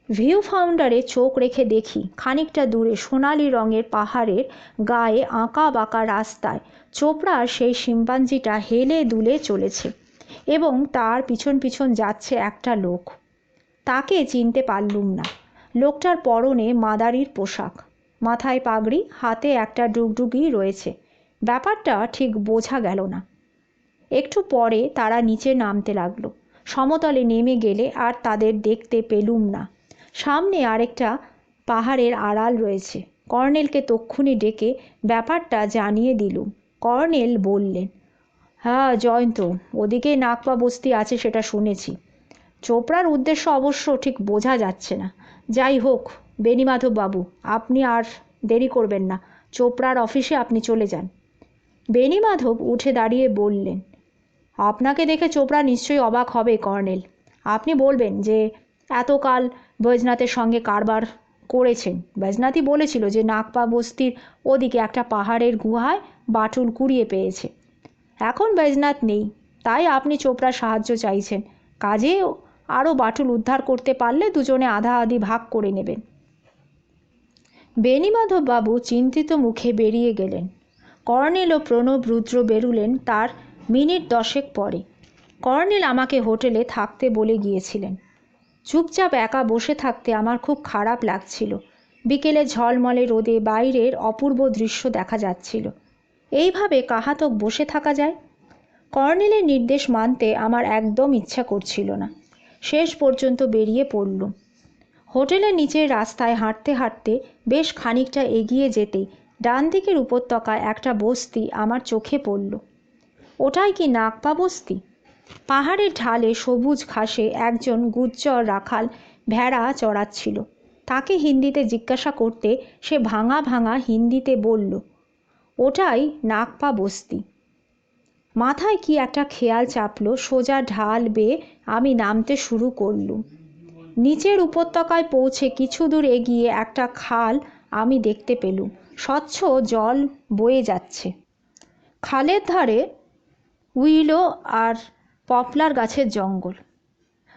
ভিউ ফাউন্ডারে চোখ রেখে দেখি খানিকটা দূরে সোনালি রঙের পাহাড়ের গায়ে আঁকা বাঁকা রাস্তায় চোপড়ার সেই শিম্পাঞ্জিটা হেলে দুলে চলেছে, এবং তার পিছন পিছন যাচ্ছে একটা লোক। তাকে চিনতে পারলুম না। লোকটার পরনে মাদারির পোশাক, মাথায় পাগড়ি, হাতে একটা ডুগডুগি রয়েছে। ব্যাপারটা ঠিক বোঝা গেল না। একটু পরে তারা নিচে নামতে লাগলো। সমতলে নেমে গেলে আর তাদের দেখতে পেলুম না। সামনে আরেকটা পাহাড়ের আড়াল রয়েছে। কর্নেলকে তক্ষুনি ডেকে ব্যাপারটা জানিয়ে দিলুম। কর্নেল বললেন, হ্যাঁ জয়ন্ত, ওদিকে নাকপা বস্তি আছে সেটা শুনেছি। চোপড়ার উদ্দেশ্য অবশ্য ঠিক বোঝা যাচ্ছে না। যাই হোক বেণীমাধব বাবু, আপনি আর দেরি করবেন না, চোপড়ার অফিসে আপনি চলে যান। বেণীমাধব উঠে দাঁড়িয়ে বললেন, আপনাকে দেখে চোপড়া নিশ্চয়ই অবাক হবে কর্নেল। আপনি বলবেন যে এতকাল বৈজনাথের সঙ্গে কারবার করেছেন। বৈজনাথই বলেছিল যে নাকপা বস্তির ওদিকে একটা পাহাড়ের গুহায় বাটুল কুড়িয়ে পেয়েছে। এখন বৈজনাথ নেই, তাই আপনি চোপড়ার সাহায্য চাইছেন। কাজে আরও বাটুল উদ্ধার করতে পারলে দুজনে আধা আধি ভাগ করে নেবেন। বেণীমাধব বাবু চিন্তিত মুখে বেরিয়ে গেলেন। কর্নেল ও প্রণব রুদ্র বেরুলেন তার মিনিট 10 পরে। কর্নেল আমাকে হোটেলে থাকতে বলে গিয়েছিলেন। চুপচাপ একা বসে থাকতে আমার খুব খারাপ লাগছিল। বিকেলে ঝলমলে রোদে বাইরের অপূর্ব দৃশ্য দেখা যাচ্ছিল। এইভাবে কাহাতক বসে থাকা যায়? কর্নেলের নির্দেশ মানতে আমার একদম ইচ্ছা করছিল না। শেষ পর্যন্ত বেরিয়ে পড়লুম। হোটেলের নিচের রাস্তায় হাঁটতে হাঁটতে বেশ খানিকটা এগিয়ে যেতেই ডান দিকের উপত্যকায় একটা বস্তি আমার চোখে পড়ল। ওটাই কি নাকপা বস্তি? পাহাড়ের ঢালে সবুজ ঘাসে একজন গুজ্জর রাখাল ভেড়া চড়াচ্ছিল। তাকে হিন্দিতে জিজ্ঞাসা করতে সে ভাঙা ভাঙা হিন্দিতে বলল, ওটাই নাকপা বস্তি। মাথায় কি একটা খেয়াল চাপলো। সোজা ঢাল বেয়ে আমি নামতে শুরু করলুম। নিচের উপত্যকায় পৌঁছে কিছু দূর এগিয়ে একটা খাল আমি দেখতে পেলুম। স্বচ্ছ জল বয়ে যাচ্ছে। খালের ধারে উইলো আর পপলার গাছের জঙ্গল।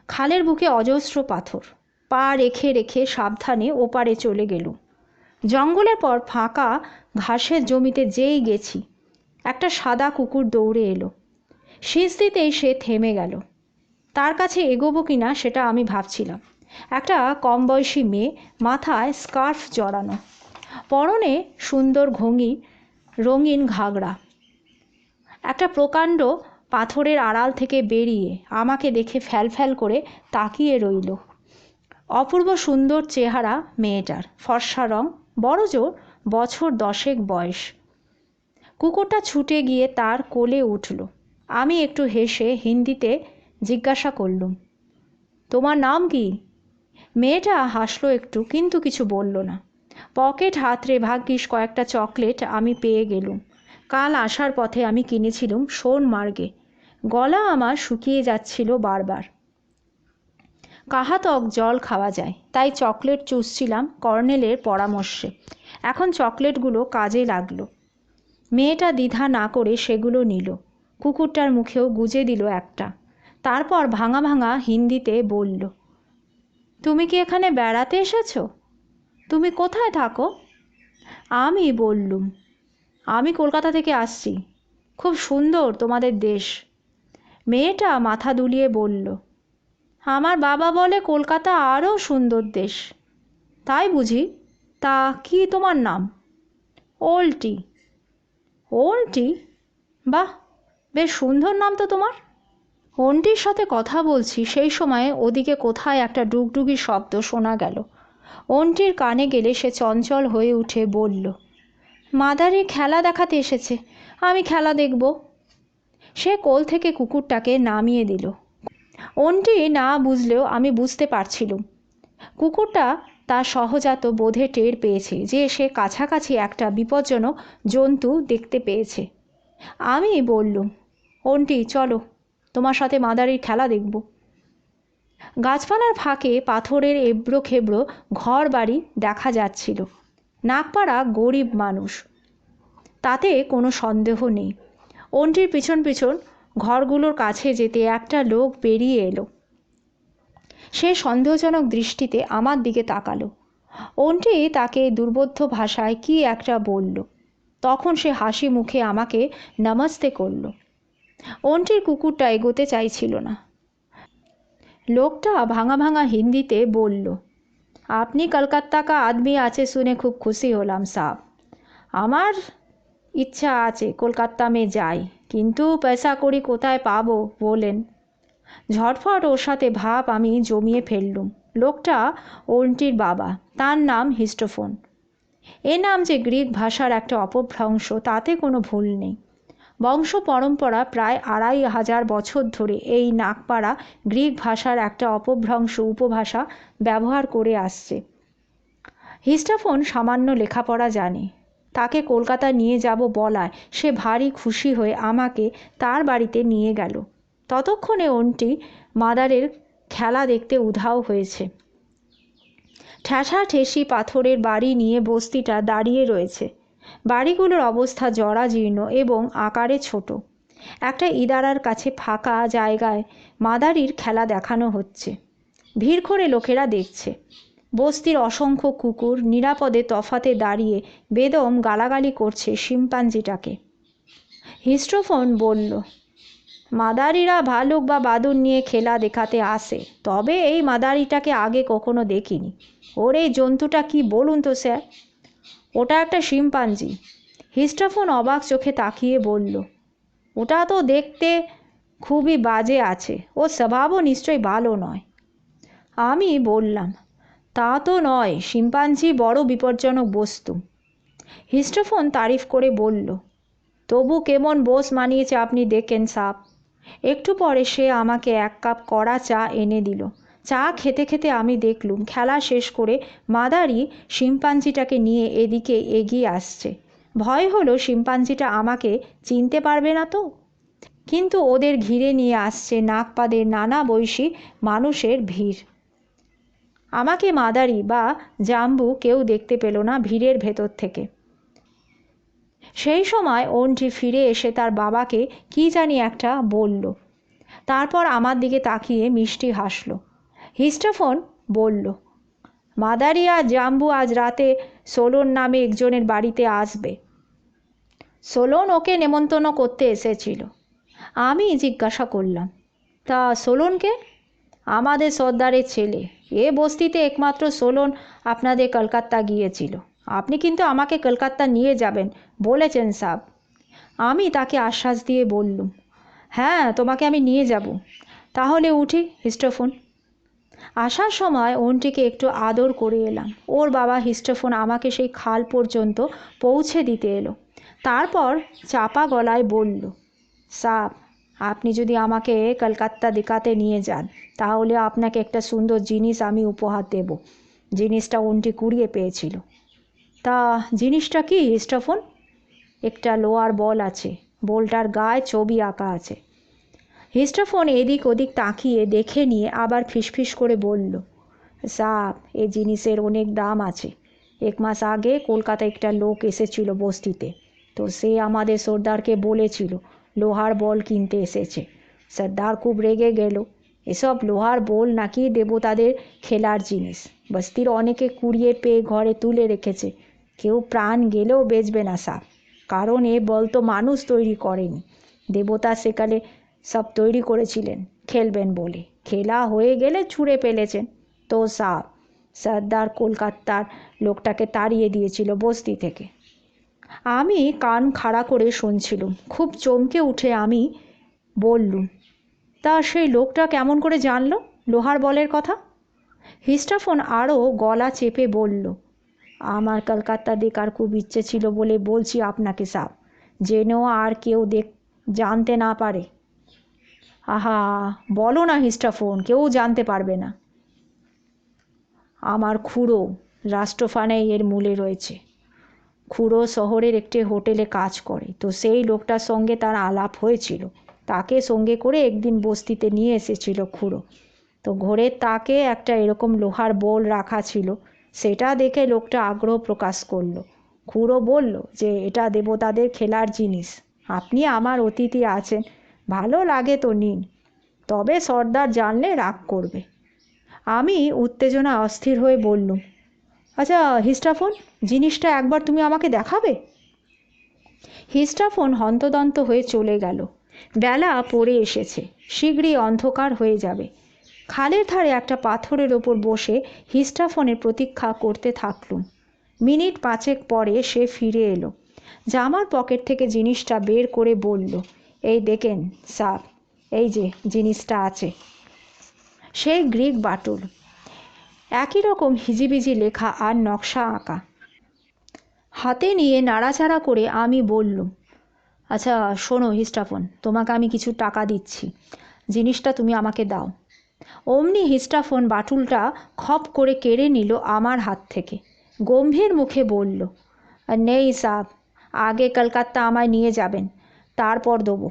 খালের বুকে অজস্র পাথর। পা রেখে রেখে সাবধানে ওপারে চলে গেলুম। জঙ্গলের পর ফাঁকা ঘাসের জমিতে যেই গেছি, একটা সাদা কুকুর দৌড়ে এলো। শীষ দিতেই সে থেমে গেল। তার কাছে এগোবো কিনা সেটা আমি ভাবছিলাম। একটা কম বয়সী মেয়ে, মাথায় স্কার্ফ জড়ানো, পরনে সুন্দর রঙিন ঘাগরা। একটা প্রকাণ্ড পাথরের আড়াল থেকে বেরিয়ে আমাকে দেখে ফ্যালফ্যাল করে তাকিয়ে রইল। অপূর্ব সুন্দর চেহারা মেয়েটার, ফর্সা রং, বড়জোর বছর 10 বয়স। কুকুরটা ছুটে গিয়ে তার কোলে উঠল। আমি একটু হেসে হিন্দিতে জিজ্ঞাসা করলুম, তোমার নাম কি? মেয়েটা হাসলো একটু, কিন্তু কিছু বলল না। পকেট হাতড়ে ভাগ্যিস কয়েকটা চকলেট আমি পেয়ে গেলুম। কাল আসার পথে আমি কিনেছিলুম সোনমার্গে। গলা আমার শুকিয়ে যাচ্ছিল বারবার। কাহাতক জল খাওয়া যায়, তাই চকলেট চুষছিলাম কর্নেলের পরামর্শে। এখন চকলেটগুলো কাজে লাগলো। মেয়েটা দ্বিধা না করে সেগুলো নিল। কুকুরটার মুখেও গুজে দিল একটা। তারপর ভাঙা ভাঙা হিন্দিতে বলল, তুমি কি এখানে বেড়াতে এসেছো? তুমি কোথায় থাকো? আমি বললুম, আমি কলকাতা থেকে আসছি। খুব সুন্দর তোমাদের দেশ। মেয়েটা মাথা দুলিয়ে বলল, আমার বাবা বলে কলকাতা আরও সুন্দর দেশ। তাই বুঝি? তা কি তোমার নাম? ওল্টি। ওল্টি? বাহ, বেশ সুন্দর নাম তো তোমার। ওন্টির সাথে কথা বলছি সেই সময়ে ওদিকে কোথায় একটা ডুগডুগি শব্দ শোনা গেল। ওন্টির কানে গেলে সে চঞ্চল হয়ে উঠে বলল, মাদারি খেলা দেখাতে এসেছে, আমি খেলা দেখব। সে কোল থেকে কুকুরটাকে নামিয়ে দিল। ওন্টি না বুঝলেও আমি বুঝতে পারছিলুম। কুকুরটা তার সহজাত বোধে টের পেয়েছে যে সে কাছাকাছি একটা বিপজ্জনক জন্তু দেখতে পেয়েছে। আমি বললুম, ওন্টি চলো, তোমার সাথে মাদারির খেলা দেখব। গাছপালার ফাঁকে পাথরের এবড়ো খেবড়ো ঘর বাড়ি দেখা যাচ্ছিল। নাগপাড়া গরিব মানুষ, তাতে কোনো সন্দেহ নেই। ওন্টির পিছন পিছন ঘরগুলোর কাছে যেতে একটা লোক বেরিয়ে এলো। সে সন্দেহজনক দৃষ্টিতে আমার দিকে তাকালো। ওন্টি তাকে দুর্বোধ্য ভাষায় কি একটা বলল। তখন সে হাসি মুখে আমাকে নমস্তে করল। ওন্টির কুকুরটা এগোতে চাইছিল না। লোকটা ভাঙা ভাঙা হিন্দিতে বলল, আপনি কলকাতা কা আদমি আছে শুনে খুব খুশি হলাম সাব। আমার ইচ্ছা আছে কলকাতা মে যাই, কিন্তু পয়সা কড়ি কোথায় পাবো বলেন। ঝটফট ওর সাথে ভাব আমি জমিয়ে ফেললুম। লোকটা ওন্টির বাবা, তার নাম হিস্টোফোন। এ নাম যে গ্রিক ভাষার একটা অপভ্রংশ তাতে কোনো ভুল নেই। বংশ পরম্পরা প্রায় 2500 বছর ধরে এই নাগপাড়া গ্রিক ভাষার একটা অপভ্রংশ উপভাষা ব্যবহার করে আসছে। হিস্টোফোন সামান্য লেখাপড়া জানে। তাকে কলকাতা নিয়ে যাব বলায় সে ভারী খুশি হয়ে আমাকে তার বাড়িতে নিয়ে গেল। ততক্ষণে ওন্টি মাদারের খেলা দেখতে উধাও হয়েছে। ঠেসাঠেসি পাথরের বাড়ি নিয়ে বস্তিটা দাঁড়িয়ে রয়েছে। বাড়িগুলোর অবস্থা জরাজীর্ণ এবং আকারে ছোট। একটা ইদারার কাছে ফাঁকা জায়গায় মাদারির খেলা দেখানো হচ্ছে। ভিড় করে লোকেরা দেখছে। বস্তির অসংখ্য কুকুর নিরাপদে তফাতে দাঁড়িয়ে বেদম গালাগালি করছে শিম্পাঞ্জিটাকে। হিস্টোফোন বলল, মাদারিরা ভালুক বা বাদুড় নিয়ে খেলা দেখাতে আসে, তবে এই মাদারিটাকে আগে কখনো দেখিনি। ওর এই জন্তুটা কি বলুন তো স্যার? ওটা একটা শিম্পাঞ্জি। হিস্টোফোন অবাক চোখে তাকিয়ে বলল, ওটা তো দেখতে খুবই বাজে আছে, ওর স্বভাবও নিশ্চয়ই ভালো নয়। আমি বললাম, তা তো নয়, শিম্পাঞ্জি বড় বিপজ্জনক বস্তু। হিস্টোফোন তারিফ করে বলল, তবু কেমন বোস মানিয়েছে আপনি দেখেন সাপ। একটু পরে সে আমাকে 1 কাপ কড়া চা এনে দিল। চা খেতে খেতে আমি দেখলুম খেলা শেষ করে মাদারি শিম্পাঞ্জিটাকে নিয়ে এদিকে এগিয়ে আসছে। ভয় হলো শিম্পাঞ্জিটা আমাকে চিনতে পারবে না তো। কিন্তু ওদের ঘিরে নিয়ে আসছে নাগপাদের নানা বয়সী মানুষের ভিড়। আমাকে মাদারি বা জাম্বু কেউ দেখতে পেল না ভিড়ের ভেতর থেকে। সেই সময় ওন্টি ফিরে এসে তার বাবাকে কি জানি একটা বলল। তারপর আমার দিকে তাকিয়ে মিষ্টি হাসল। হিস্টোফোন বলল, মাদারি আর জাম্বু আজ রাতে সোলোন নামে একজনের বাড়িতে আসবে। সোলোন ওকে নেমন্তন্ন করতে এসেছিল। আমি জিজ্ঞাসা করলাম, তা সোলোনকে? আমাদের সর্দারের ছেলে। এ বস্তিতে একমাত্র সোলোন আপনাদের কলকাতা গিয়েছিল। আপনি কিন্তু আমাকে কলকাতা নিয়ে যাবেন বলেছেন সাব। আমি তাকে আশ্বাস দিয়ে বললুম, হ্যাঁ, তোমাকে আমি নিয়ে যাব। তাহলে উঠি হিস্টোফোন। আসার সময় ওন্টিকে একটু আদর করে এলাম। ওর বাবা হিস্টোফোন আমাকে সেই খাল পর্যন্ত পৌঁছে দিতে এলো। তারপর চাপা গলায় বলল, সাব, আপনি যদি আমাকে কলকাতা দেখাতে নিয়ে যান তাহলে আপনাকে একটা সুন্দর জিনিস আমি উপহার দেব। জিনিসটা ওন্টি কুড়িয়ে পেয়েছিল। তা জিনিসটা কি হিস্টোফোন? একটা লোহার বল আছে, বলটার গায়ে ছবি আঁকা আছে। হিস্টোফোন এদিক ওদিক তাকিয়ে দেখে নিয়ে আবার ফিসফিস করে বলল, সাব, এই জিনিসের অনেক দাম আছে। 1 মাস আগে কলকাতায় একটা লোক এসেছিল বস্তিতে, তো সে আমাদের সর্দারকে বলেছিল লোহার বল কিনতে এসেছে। সর্দার খুব রেগে গেল। এসব লোহার বল নাকি দেবতাদের খেলার জিনিস। বস্তির অনেকে কুড়িয়ে পেয়ে ঘরে তুলে রেখেছে। কেউ প্রাণ গেলেও বেচবে না সাব, কারণ এ বল তো মানুষ তৈরি করেনি। দেবতা সেকালে সব তৈরি করেছিলেন খেলবেন বলে। খেলা হয়ে গেলে ছুঁড়ে ফেলেছেন। তো সাব, সর্দার কলকাতার লোকটাকে তাড়িয়ে দিয়েছিল বস্তি থেকে। আমি কান খাড়া করে শুনছিলুম। খুব চমকে উঠে আমি বললুম, তা সেই লোকটা কেমন করে জানলো লোহার বলের কথা? হিস্টোফোন আরও গলা চেপে বলল, আমার কলকাতা দেখার খুব ইচ্ছে ছিল বলে বলছি আপনাকে সাব, জেনেও আর কেউ জানতে না পারে। আহা, বলো না হিস্টোফোন, কেউ জানতে পারবে না। আমার খুড়ো রাষ্ট্রফানে এর মূলে রয়েছে। খুড়ো শহরের একটি হোটেলে কাজ করে, তো সেই লোকটার সঙ্গে তার আলাপ হয়েছিল। তাকে সঙ্গে করে একদিন বস্তিতে নিয়ে এসেছিল খুড়ো। তো ঘরের তাকে একটা এরকম লোহার বোল রাখা ছিল, সেটা দেখে লোকটা আগ্রহ প্রকাশ করলো। খুড়ো বলল যে এটা দেবতাদের খেলার জিনিস, আপনি আমার অতিথি আছেন, ভালো লাগে তো নিন, তবে সর্দার জানলে রাগ করবে। আমি উত্তেজনা অস্থির হয়ে বললুম, আচ্ছা হিস্টাফোন, জিনিসটা একবার তুমি আমাকে দেখাবে? হিস্টাফোন হন্তদন্ত হয়ে চলে গেল। বেলা পড়ে এসেছে, শীঘ্রই অন্ধকার হয়ে যাবে। খালের ধারে একটা পাথরের ওপর বসে হিস্টাফোনের প্রতীক্ষা করতে থাকলুম। মিনিট 5 পরে সে ফিরে এলো। জামার পকেট থেকে জিনিসটা বের করে বলল, এই দেখেন স্যার, এই যে জিনিসটা আছে। সেই গ্রিক বাটুল, একই রকম হিজিবিজি লেখা আর নকশা আঁকা। হাতে নিয়ে নাড়াচাড়া করে আমি বললুম, আচ্ছা শোনো হিস্টাফোন, তোমাকে আমি কিছু টাকা দিচ্ছি, জিনিসটা তুমি আমাকে দাও। অমনি হিস্টাফোন বাটুলটা খপ করে কেড়ে নিল আমার হাত থেকে। গম্ভীর মুখে বলল, নেই সাব, আগে কলকাতা আমায় নিয়ে যাবেন, তারপর দেবো।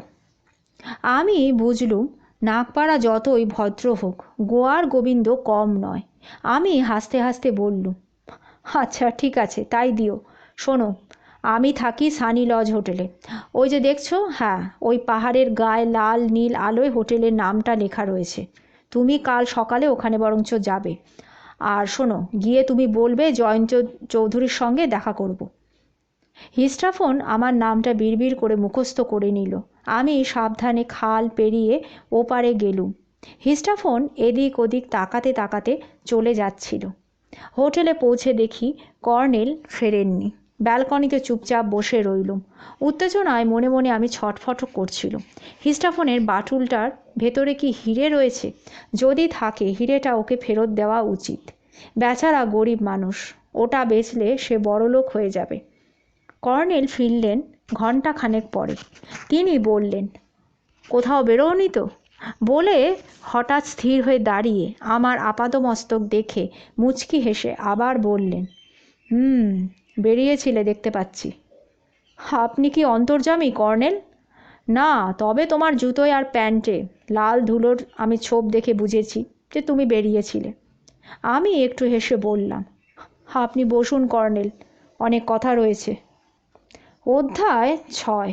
আমি বুঝলুম নাগপাড়া যতই ভদ্র হোক, গোয়ার গোবিন্দ কম নয়। আমি হাসতে হাসতে বললুম, আচ্ছা ঠিক আছে, তাই দিও। শোনো, আমি থাকি সানি লজ হোটেলে, ওই যে দেখছো, হ্যাঁ ওই পাহাড়ের গায়ে লাল নীল আলোয় হোটেলের নামটা লেখা রয়েছে। তুমি কাল সকালে ওখানে বরঞ্চ যাবে। আর শোনো, গিয়ে তুমি বলবে জয়ন্ত চৌধুরীর সঙ্গে দেখা করব। হিস্টাফোন আমার নামটা বিড়বিড় করে মুখস্থ করে নিল। আমি সাবধানে খাল পেরিয়ে ওপারে গেলুম। হিস্টাফোন এদিক ওদিক তাকাতে তাকাতে চলে যাচ্ছিল। হোটেলে পৌঁছে দেখি কর্নেল ফেরেননি। ব্যালকনিতে চুপচাপ বসে রইলুম। উত্তেজনায় মনে মনে আমি ছটফট করছিল। হিস্টাফোনের বাটুলটার ভেতরে কি হিরে রয়েছে? যদি থাকে, হিরেটা ওকে ফেরত দেওয়া উচিত। বেচারা গরিব মানুষ, ওটা বেচলে সে বড়লোক হয়ে যাবে। কর্নেল ফিরলেন ঘণ্টাখানেক পরে। তিনি বললেন, কোথাও বেরোওনি তো? বলে হঠাৎ স্থির হয়ে দাঁড়িয়ে আমার আপাদমস্তক দেখে মুচকি হেসে আবার বললেন, বেরিয়েছিলে দেখতে পাচ্ছি। আপনি কি অন্তর্যামী কর্নেল? না, তবে তোমার জুতোয় আর প্যান্টে লাল ধুলোর আমি ছোপ দেখে বুঝেছি যে তুমি বেরিয়েছিলে। আমি একটু হেসে বললাম, আপনি বসুন কর্নেল, অনেক কথা রয়েছে। অধ্যায় 6।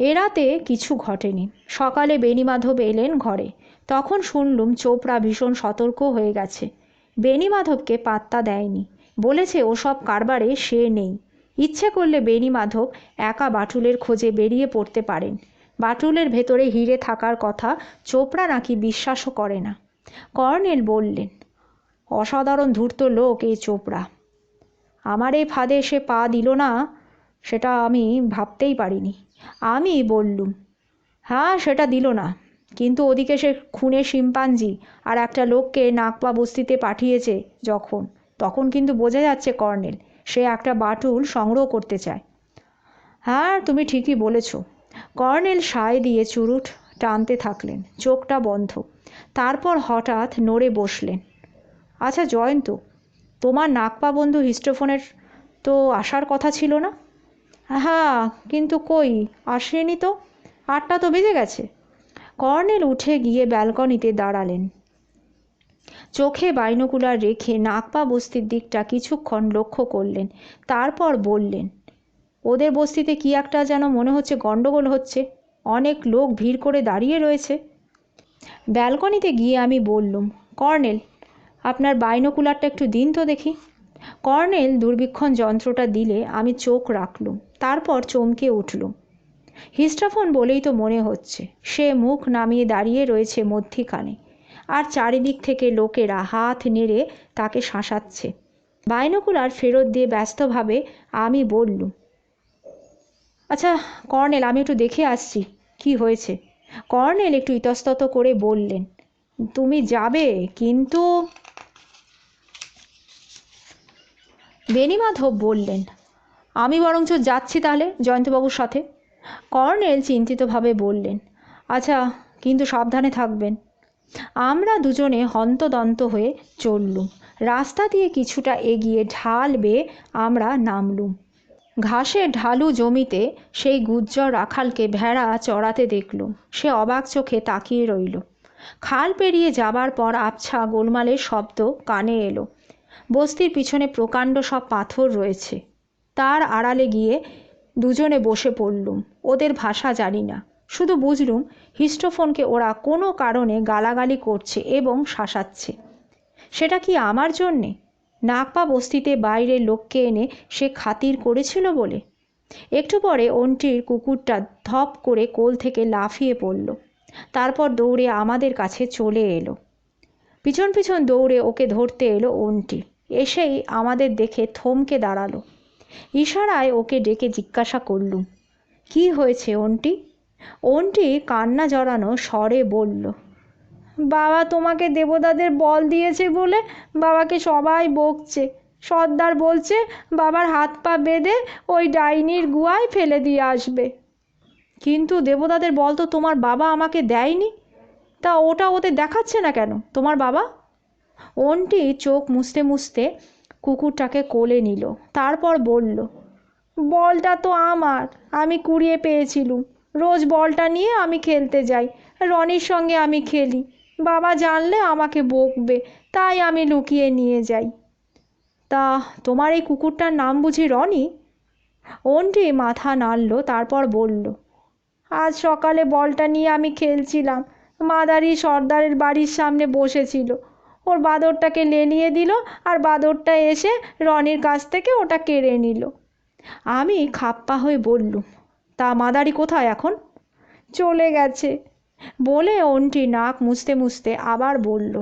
এ রাতে কিছু ঘটেনি। সকালে বেণীমাধব এলেন ঘরে। তখন শুনলুম চোপড়া ভীষণ সতর্ক হয়ে গেছে। বেণীমাধবকে পাত্তা দেয়নি, বলেছে ওসব কারবারে সে নেই। ইচ্ছে করলে বেণীমাধব একা বাটুলের খোঁজে বেরিয়ে পড়তে পারেন। বাটুলের ভেতরে হিরে থাকার কথা চোপড়া নাকি বিশ্বাসও করে না। কর্নেল বললেন, অসাধারণ ধূর্ত লোক এই চোপড়া। আমার এই ফাঁদে সে পা দিল না, সেটা আমি ভাবতেই পারিনি। আমি বললুম, হ্যাঁ সেটা দিল না, কিন্তু ওদিকে সে খুনে শিম্পাঞ্জি আর একটা লোককে নাগপা বস্তিতে পাঠিয়েছে তখন কিন্তু বোঝা যাচ্ছে কর্নেল, সে একটা বাটুল সংগ্রহ করতে চায়। হ্যাঁ তুমি ঠিকই বলেছ। কর্নেল সায় দিয়ে চুরুট টানতে থাকলেন, চোখটা বন্ধ। তারপর হঠাৎ নড়ে বসলেন। আচ্ছা জয়ন্ত, তোমার নাগপা বন্ধু হিস্টোফোনের তো আসার কথা ছিল না? হ্যাঁ, কিন্তু কই আসেনি তো, 8টা তো বেজে গেছে। কর্নেল উঠে গিয়ে ব্যালকনিতে দাঁড়ালেন। চোখে বাইনোকুলার রেখে নাগপা বস্তির দিকটা কিছুক্ষণ লক্ষ্য করলেন। তারপর বললেন, ওদের বস্তিতে কি একটা যেন মনে হচ্ছে গণ্ডগোল হচ্ছে, অনেক লোক ভিড় করে দাঁড়িয়ে রয়েছে। ব্যালকনিতে গিয়ে আমি বললুম, কর্নেল আপনার বাইনোকুলারটা একটু দিন তো দেখি। কর্নেল দূরবীক্ষণ যন্ত্রটা দিলে আমি চোখ রাখলুম। তারপর চমকে উঠলুম। হিস্টাফোন বলেই তো মনে হচ্ছে। সে মুখ নামিয়ে দাঁড়িয়ে রয়েছে মধ্যিখানে, আর চারিদিক থেকে লোকেরা হাত নেড়ে তাকে শাসাচ্ছে। বাইনোকুলার ফেরত দিয়ে ব্যস্তভাবে আমি বললুম, আচ্ছা কর্নেল, আমি একটু দেখে আসছি কি হয়েছে। কর্নেল একটু ইতস্তত করে বললেন, তুমি যাবে কিন্তু? বেণীমাধব বললেন, আমি বরঞ্চ যাচ্ছি তাহলে জয়ন্তবাবুর সাথে। কর্নেল চিন্তিতভাবে বললেন, আচ্ছা কিন্তু সাবধানে থাকবেন। আমরা দুজনে হন্তদন্ত হয়ে চললুম। রাস্তা দিয়ে কিছুটা এগিয়ে ঢাল বেয়ে আমরা নামলুম। ঘাসের ঢালু জমিতে সেই গুজ্জর রাখালকে ভেড়া চড়াতে দেখলুম। সে অবাক চোখে তাকিয়ে রইল। খাল পেরিয়ে যাবার পর আবছা গোলমালের শব্দ কানে এলো। বস্তির পিছনে প্রকাণ্ড সব পাথর রয়েছে। তার আড়ালে গিয়ে দুজনে বসে পড়লুম। ওদের ভাষা জানি না, শুধু বুঝলুম হিস্টোফোনকে ওরা কোনো কারণে গালাগালি করছে এবং শাসাচ্ছে। সেটা কি আমার জন্যে? নাগপা বস্তিতে বাইরের লোককে এনে সে খাতির করেছিল বলে? একটু পরে অন্টির কুকুরটা ধপ করে কোল থেকে লাফিয়ে পড়ল। তারপর দৌড়ে আমাদের কাছে চলে এলো। পিছন পিছন দৌড়ে ওকে ধরতে এলো অন্টি। এসেই আমাদের দেখে থমকে দাঁড়ালো। ইশারায় ওকে ডেকে জিজ্ঞাসা করলুম, কি হয়েছে অন্টি? অন্টি কান্না জড়ানো স্বরে বলল, বাবা তোমাকে দেবতাদের বল দিয়েছে বলে বাবাকে সবাই বকছে। সর্দার বলছে বাবার হাত পা বেঁধে ওই ডাইনির গুহায় ফেলে দিয়ে আসবে। কিন্তু দেবতাদের বল তো তোমার বাবা আমাকে দেয়নি। তা ওটা ওদের দেখাচ্ছে না কেন তোমার বাবা? অন্টি চোখ মুছতে মুছতে কুকুরটাকে কোলে নিল। তারপর বলল, বলটা তো আমার, আমি কুড়িয়ে পেয়েছিলুম। রোজ বলটা নিয়ে আমি খেলতে যাই, রনির সঙ্গে আমি খেলি। বাবা জানলে আমাকে বকবে, তাই আমি লুকিয়ে নিয়ে যাই। তা তোমার এই কুকুরটার নাম বুঝি রনি? অন্টি মাথা নাড়ল। তারপর বলল, আজ সকালে বলটা নিয়ে আমি খেলছিলাম। মাদারি সর্দারের বাড়ির সামনে বসেছিল। ওর বাদরটাকে লেলিয়ে দিল আর বাদরটা এসে রনির কাছ থেকে ওটা কেড়ে নিল। আমি খাপ্পা হয়ে বললুম, তা মাদারি কোথায় এখন? চলে গেছে। বলে অন্টি নাক মুছতে মুছতে আবার বলল,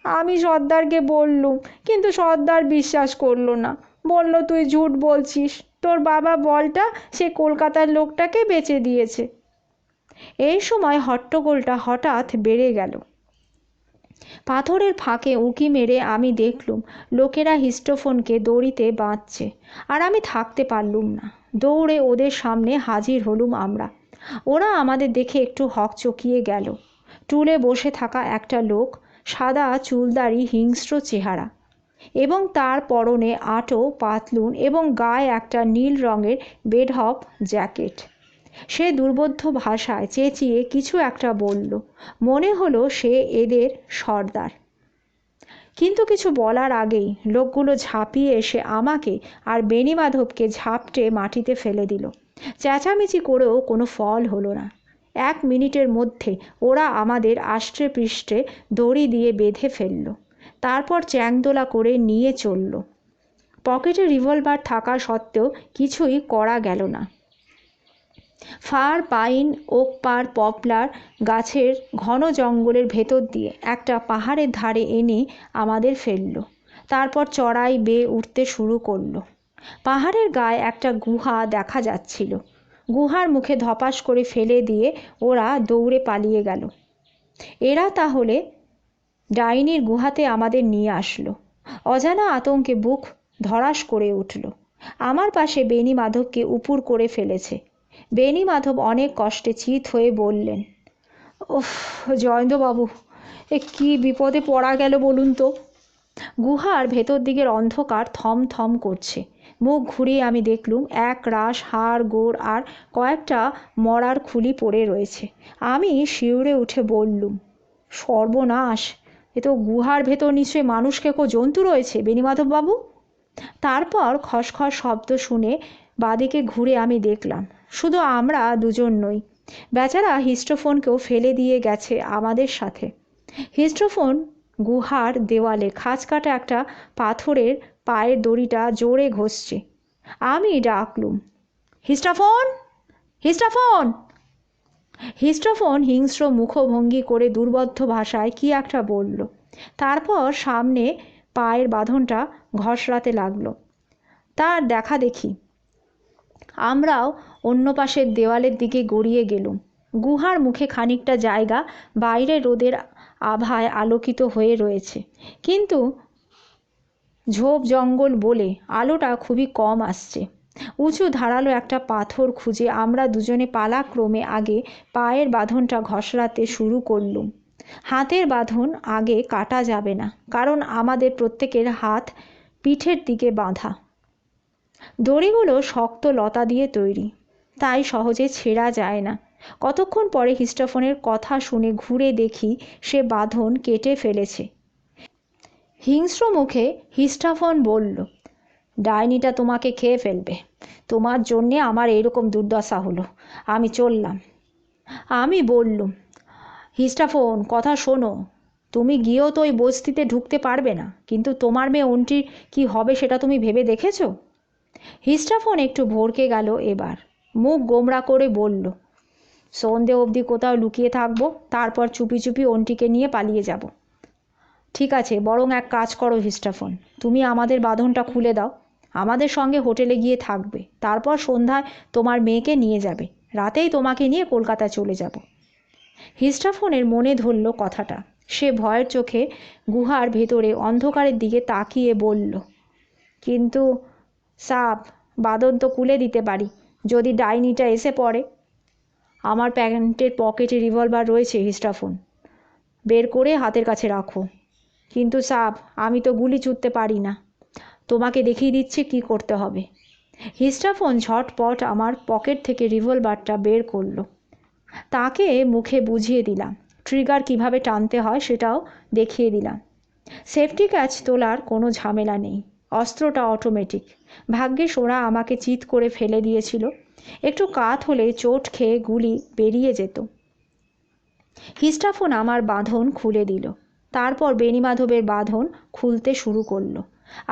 আমি সর্দারকে বললুম, কিন্তু সর্দার বিশ্বাস করলো না। বলল তুই ঝুট বলছিস, তোর বাবা বলটা সে কলকাতার লোকটাকে বেচে দিয়েছে। এই সময় হট্টগোলটা হঠাৎ বেড়ে গেল। পাথরের ফাঁকে উঁকি মেরে আমি দেখলুম লোকেরা হিস্টোফোনকে দড়িতে বাঁধছে, আর আমি থাকতে পারলুম না। দৌড়ে ওদের সামনে হাজির হলুম আমরা। ওরা আমাদের দেখে একটু হকচকিয়ে গেল। টুলে বসে থাকা একটা লোক, সাদা চুলদারি, হিংস্র চেহারা, এবং তার পরনে আঁটো পাতলুন এবং গায়ে একটা নীল রঙের বেঢপ জ্যাকেট। সে দুর্বোধ্য ভাষায় চেঁচিয়ে কিছু একটা বলল। মনে হলো সে এদের সর্দার। কিন্তু কিছু বলার আগেই লোকগুলো ঝাঁপিয়ে এসে আমাকে আর বেণীমাধবকে ঝাপটে মাটিতে ফেলে দিল। চেঁচামেচি করেও কোনো ফল হলো না। 1 মিনিটের মধ্যে ওরা আমাদের আষ্টে পৃষ্ঠে দড়ি দিয়ে বেঁধে ফেলল। তারপর চ্যাংদোলা করে নিয়ে চলল। পকেটে রিভলভার থাকা সত্ত্বেও কিছুই করা গেল না। ফার, পাইন, ওক পার, পপলার গাছের ঘন জঙ্গলের ভেতর দিয়ে একটা পাহাড়ের ধারে এনে আমাদের ফেলল। তারপর চড়াই বেয়ে উঠতে শুরু করলো। পাহাড়ের গায়ে একটা গুহা দেখা যাচ্ছিল। গুহার মুখে ধপাস করে ফেলে দিয়ে ওরা দৌড়ে পালিয়ে গেল। এরা তাহলে ডাইনির গুহাতে আমাদের নিয়ে আসলো। অজানা আতঙ্কে বুক ধড়াস করে উঠল। আমার পাশে বেণীমাধবকে উপুর করে ফেলেছে। বেণীমাধব অনেক কষ্টে চিত হয়ে বললেন, ওফ জয়ন্তবাবু, কি বিপদে পড়া গেল বলুন তো। গুহার ভেতর দিকের অন্ধকার থম থম করছে। মুখ ঘুরিয়ে আমি দেখলুম এক রাশ হাড় গোড় আর কয়েকটা মরার খুলি পড়ে রয়েছে। আমি শিউরে উঠে বললুম, সর্বনাশ, এ তো গুহার ভেতর নিশ্চয়ই মানুষ কেউ জন্তু রয়েছে বেণীমাধববাবু। তারপর খসখস শব্দ শুনে বাদিকে ঘুরে আমি দেখলাম শুধু আমরা দুজন নই, বেচারা হিস্টোফোনকেও ফেলে দিয়ে গেছে আমাদের সাথে। হিস্টোফোন গুহার দেওয়ালে খাঁজ কাটা একটা পাথরের পায়ের দড়িটা জোরে ঘষছে। আমি ডাকলুম, হিস্টোফোন, হিস্টোফোন। হিস্টোফোন হিংস্র মুখভঙ্গি করে দুর্বোধ্য ভাষায় কি একটা বলল। তারপর সামনে পায়ের বাঁধনটা ঘষড়াতে লাগলো। তার দেখা দেখি আমরাও অন্য পাশের দেওয়ালের দিকে গড়িয়ে গেলুম। গুহার মুখে খানিকটা জায়গা বাইরে রোদের আভায় আলোকিত হয়ে রয়েছে, কিন্তু ঝোপ জঙ্গল বলে আলোটা খুবই কম আসছে। উঁচু ধারালো একটা পাথর খুঁজে আমরা দুজনে পালাক্রমে আগে পায়ের বাঁধনটা ঘষড়াতে শুরু করলুম। হাতের বাঁধন আগে কাটা যাবে না, কারণ আমাদের প্রত্যেকের হাত পিঠের দিকে বাঁধা। দড়িগুলো শক্ত লতা দিয়ে তৈরি, তাই সহজে ছেঁড়া যায় না। কতক্ষণ পরে হিস্টোফোনের কথা শুনে ঘুরে দেখি সে বাঁধন কেটে ফেলেছে। হিংস্র মুখে হিস্টোফোন বলল, ডাইনিটা তোমাকে খেয়ে ফেলবে। তোমার জন্যে আমার এরকম দুর্দশা হলো। আমি চললাম। আমি বললুম, হিস্টোফোন, কথা শোনো। তুমি গিয়েও তো ওই বস্তিতে ঢুকতে পারবে না, কিন্তু তোমার মেয়ে অন্টির কি হবে সেটা তুমি ভেবে দেখেছ? হিস্টোফোন একটু ভড়কে গেল এবার। মুখ গোমড়া করে বলল, সন্ধে অবধি কোথাও লুকিয়ে থাকবো, তারপর চুপি চুপি অন্টিকে নিয়ে পালিয়ে যাব। ঠিক আছে, বরং এক কাজ করো হিস্টোফোন, তুমি আমাদের বাঁধনটা খুলে দাও। আমাদের সঙ্গে হোটেলে গিয়ে থাকবে, তারপর সন্ধ্যায় তোমার মেয়েকে নিয়ে যাবে। রাতেই তোমাকে নিয়ে কলকাতায় চলে যাব। হিস্টোফোনের মনে ধরল কথাটা। সে ভয়ের চোখে গুহার ভেতরে অন্ধকারের দিকে তাকিয়ে বলল, কিন্তু সাপ, বাঁধন তো খুলে দিতে পারি যদি ডাইনিটা এসে পড়ে। আমার প্যান্টের পকেটে রিভলভার রয়েছে হিস্টোফোন, বের করে হাতের কাছে রাখো। কিন্তু সাপ, আমি তো গুলি ছুঁড়তে পারি না। তোমাকে দেখিয়ে দিচ্ছি কি করতে হবে। হিস্টোফোন ঝটপট আমার পকেট থেকে রিভলভারটা বের করলো। তাকে মুখে বুঝিয়ে দিলাম, ট্রিগার কিভাবে টানতে হয় সেটাও দেখিয়ে দিলাম। সেফটি ক্যাচ তোলার কোনো ঝামেলা নেই, অস্ত্রটা অটোমেটিক। ভাগ্যিস ওরা আমাকে চিৎ করে ফেলে দিয়েছিল, একটু কাত হলে চোট খেয়ে গুলি বেরিয়ে যেত। হিস্টোফোন আমার বাঁধন খুলে দিল, তারপর বেণীমাধবের বাঁধন খুলতে শুরু করলো।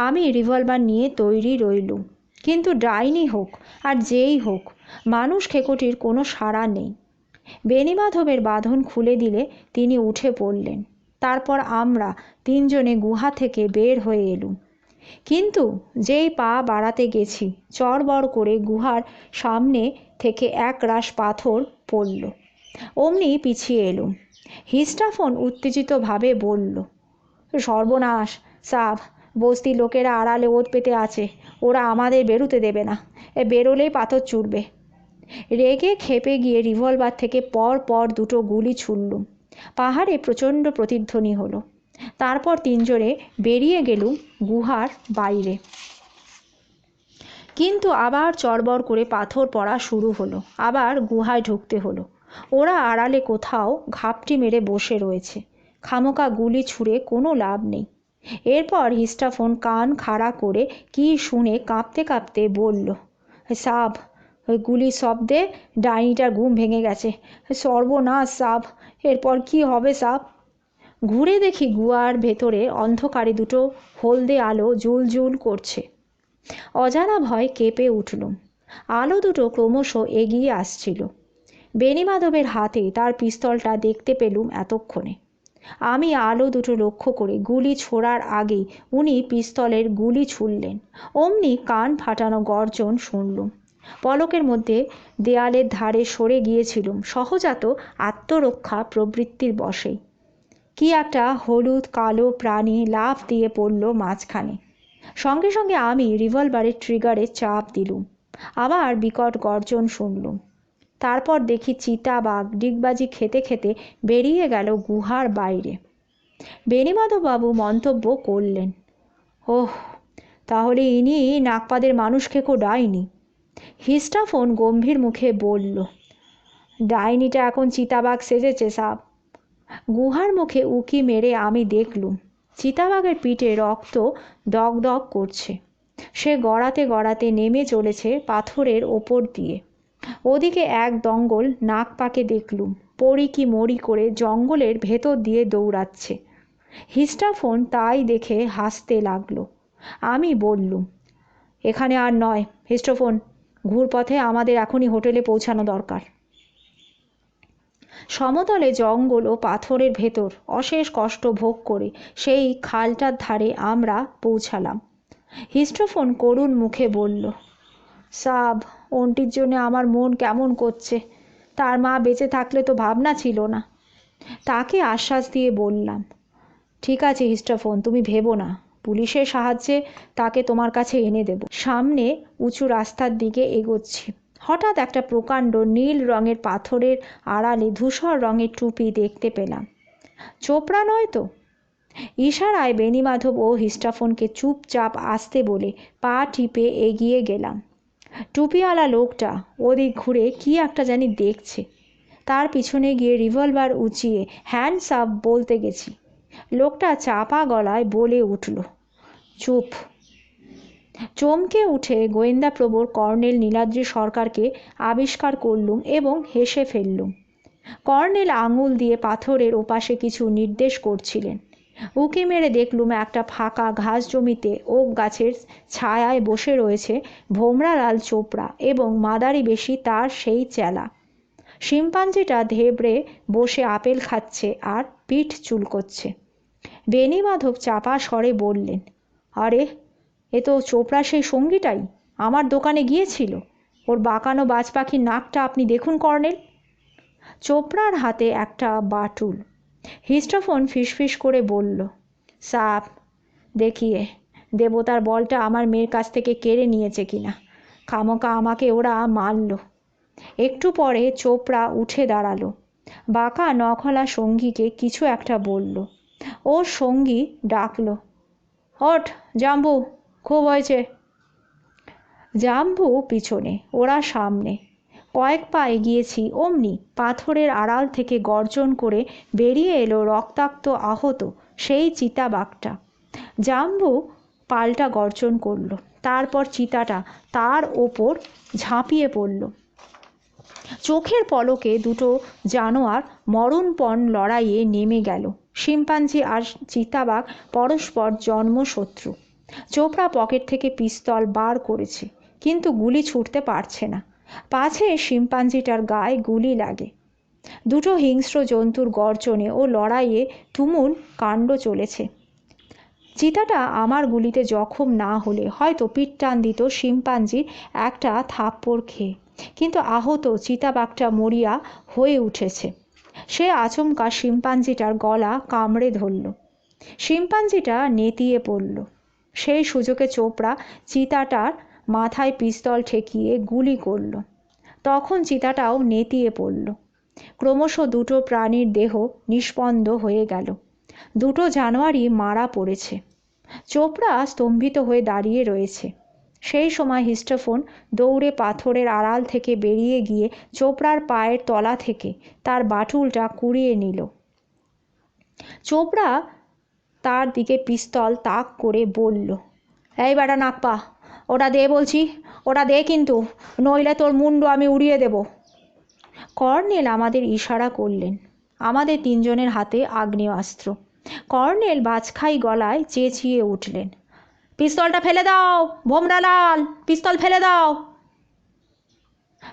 আমি রিভলভার নিয়ে তৈরি রইলুম। কিন্তু ডাইনি হোক আর যেই হোক, মানুষ খেকোটির কোনো সাড়া নেই। বেণীমাধবের বাঁধন খুলে দিলে তিনি উঠে পড়লেন। তারপর আমরা তিনজনে গুহা থেকে বের হয়ে এলুম। কিন্তু যেই পা বাড়াতে গেছি, চড়বড় করে গুহার সামনে থেকে এক রাশ পাথর পড়ল। অমনি পিছিয়ে এলুম। হিস্টোফোন উত্তেজিতভাবে বলল, সর্বনাশ সাব, বস্তির লোকেরা আড়ালে ওত পেতে আছে, ওরা আমাদের বেরোতে দেবে না, বেরোলেই পাথর ছুটবে। রেগে খেপে গিয়ে রিভলভার থেকে পর পর দুটো গুলি ছুড়লুম। পাহাড়ে প্রচণ্ড প্রতিধ্বনি হলো। তারপর তিনজনে বেরিয়ে গেলুম গুহার বাইরে। কিন্তু আবার চড়বড় করে পাথর পড়া শুরু হলো, আবার গুহায় ঢুকতে হলো। ওরা আড়ালে কোথাও ঘাপটি মেরে বসে রয়েছে, খামোকা গুলি ছুঁড়ে কোনো লাভ নেই। এরপর হিস্টোফোন কান খাড়া করে কি শুনে কাঁপতে কাঁপতে বলল, সাব, ওই গুলির শব্দে ডাইনিটার ঘুম ভেঙে গেছে। সর্বনাশ সাব, এরপর কি হবে সাব? ঘুরে দেখি গুহার ভেতরে অন্ধকারে দুটো হলদে আলো জুলজুল করছে। অজানা ভয় কেঁপে উঠলুম। আলো দুটো ক্রমশ এগিয়ে আসছিল। বেণীমাধবের হাতে তার পিস্তলটা দেখতে পেলুম এতক্ষণে। আমি আলো দুটো লক্ষ্য করে গুলি ছোড়ার আগেই উনি পিস্তলের গুলি ছুড়লেন। অমনি কান ফাটানো গর্জন শুনলুম। পলকের মধ্যে দেয়ালের ধারে সরে গিয়েছিলুম সহজাত আত্মরক্ষা প্রবৃত্তির বশেই। কি একটা হলুদ কালো প্রাণী লাফ দিয়ে পড়ল মাঝখানে। সঙ্গে সঙ্গে আমি রিভলভারের ট্রিগারে চাপ দিলুম। আবার বিকট গর্জন শুনলুম। তারপর দেখি চিতাবাঘ ডিগবাজি খেতে খেতে বেরিয়ে গেল গুহার বাইরে। বেণীমাধববাবু মন্তব্য করলেন, ওহ, তাহলে ইনি নাগপাদের মানুষ খেকো ডাইনি। হিস্টোফোন গম্ভীর মুখে বলল, ডাইনিটা এখন চিতাবাঘ সেজেছে সাব। গুহার মুখে উকি মেরে আমি দেখলুম চিতাবাঘের পিঠে রক্ত দগদগ করছে। সে গড়াতে গড়াতে নেমে চলেছে পাথরের ওপর দিয়ে। ওদিকে এক দঙ্গল নাগপাকে দেখলুম পড়ি কি মরি করে জঙ্গলের ভেতর দিয়ে দৌড়াচ্ছে। হিস্টোফোন তাই দেখে হাসতে লাগলো। আমি বললুম, এখানে আর নয় হিস্টোফোন, ঘুরপথে আমাদের এখনই হোটেলে পৌঁছানো দরকার। সমতলে জঙ্গল ও পাথরের ভেতর অশেষ কষ্ট ভোগ করে সেই খালটার ধারে আমরা পৌঁছালাম। হিস্টোফোন করুণ মুখে বলল, সাব, অন্টির জন্য আমার মন কেমন করছে। তার মা বেঁচে থাকলে তো ভাবনা ছিল না। তাকে আশ্বাস দিয়ে বললাম, ঠিক আছে হিস্টোফোন, তুমি ভেবো না, পুলিশের সাহায্যে তাকে তোমার কাছে এনে দেব। সামনে উঁচু রাস্তার দিকে এগোচ্ছি। হঠাৎ একটা প্রকাণ্ড নীল রঙের পাথরের আড়ালে ধূসর রঙের টুপি দেখতে পেলাম। চোপড়া নয় তো? ইশারায় বেণীমাধব ও হিস্টাফোনকে চুপচাপ আসতে বলে পা টিপে এগিয়ে গেলাম। টুপিওয়ালা লোকটা ওদিক ঘুরে কি একটা জানি দেখছে। তার পিছনে গিয়ে রিভলভার উঁচিয়ে হ্যান্ডস আপ বলতে গেছি। লোকটা চাপা গলায় বলে উঠল, চুপ। চমকে উঠে গোয়েন্দা প্রবর কর্নেল নীলাদ্রি সরকারকে আবিষ্কার করলুম এবং হেসে ফেললুম। কর্নেল আঙুল দিয়ে পাথরের ওপাশে কিছু নির্দেশ করছিলেন। উঁকি মেরে দেখলুম একটা ফাঁকা ঘাস জমিতে ওক গাছের ছায়ায় বসে রয়েছে ভোমরালাল চোপড়া এবং মাদারি বেশি তার সেই চেলা। শিম্পাঞ্জিটা ধেবড়ে বসে আপেল খাচ্ছে আর পিঠ চুলকোচ্ছে। বেণীমাধব চাপা স্বরে বললেন, আরে এ তো চোপড়া সেই সঙ্গীটাই, আমার দোকানে গিয়েছিল। ওর বাঁকানো বাজ পাখির নাকটা আপনি দেখুন কর্নেল। চোপড়ার হাতে একটা বাটুল। হিস্টোফোন ফিসফিস করে বলল, সাপ দেখিয়ে দেবতার বলটা আমার মেয়ের কাছ থেকে কেড়ে নিয়েছে কিনা। খামোকা আমাকে ওরা মারল। একটু পরে চোপড়া উঠে দাঁড়ালো। বাঁকা নখলা সঙ্গীকে কিছু একটা বলল। ওর সঙ্গী ডাকল, ওঠ জাম্বু, খুব হয়েছে। জাম্বু পিছনে, ওরা সামনে। কয়েক পা এগিয়েছি, অমনি পাথরের আড়াল থেকে গর্জন করে বেরিয়ে এলো রক্তাক্ত আহত সেই চিতাবাঘটা। জাম্বু পাল্টা গর্জন করল। তারপর চিতাটা তার ওপর ঝাঁপিয়ে পড়ল। চোখের পলকে দুটো জানোয়ার মরণপণ লড়াইয়ে নেমে গেল। শিম্পাঞ্জি আর চিতাবাঘ পরস্পর জন্মশত্রু। চোপড়া পকেট থেকে পিস্তল বার করেছে, কিন্তু গুলি ছুটতে পারছে না। পাছে শিম্পাঞ্জিটার গায়ে গুলি লাগে। দুটো হিংস্র জন্তুর গর্জনে ও লড়াইয়ে তুমুল কাণ্ড চলেছে। চিতাটা আমার গুলিতে জখম না হলে হয়তো পিঠ টান দিত শিম্পাঞ্জির একটা থাপ্পড় খেয়ে, কিন্তু আহত চিতাবাঘটা মরিয়া হয়ে উঠেছে। সে আচমকা শিম্পাঞ্জিটার গলা কামড়ে ধরল। শিম্পাঞ্জিটা নেতিয়ে পড়ল। সেই সুযোগে চোপড়া চিতাটার মাথায় পিস্তল ঠেকিয়ে গুলি করল। তখন চিতাটাও নেতিয়ে পড়ল। ক্রমশ দুটো প্রাণীর দেহ নিষ্পন্দ হয়ে গেল। দুটো জানোয়ারই মারা পড়েছে। চোপড়া স্তম্ভিত হয়ে দাঁড়িয়ে রয়েছে। সেই সময় হিস্টোফোন দৌড়ে পাথরের আড়াল থেকে বেরিয়ে গিয়ে চোপড়ার পায়ের তলা থেকে তার বাটুলটা কুড়িয়ে নিল। চোপড়া তার দিকে পিস্তল তাক করে বলল, এই বেটা নাকপা, ওটা দে বলছি, ওটা দে কিন্তু, নইলে তোর মুন্ডু আমি উড়িয়ে দেব। কর্নেল আমাদের ইশারা করলেন। আমাদের তিনজনের হাতে আগ্নেয়াস্ত্র। কর্নেল বাজখাই গলায় চেঁচিয়ে উঠলেন, পিস্তলটা ফেলে দাও ভোমরালাল, পিস্তল ফেলে দাও।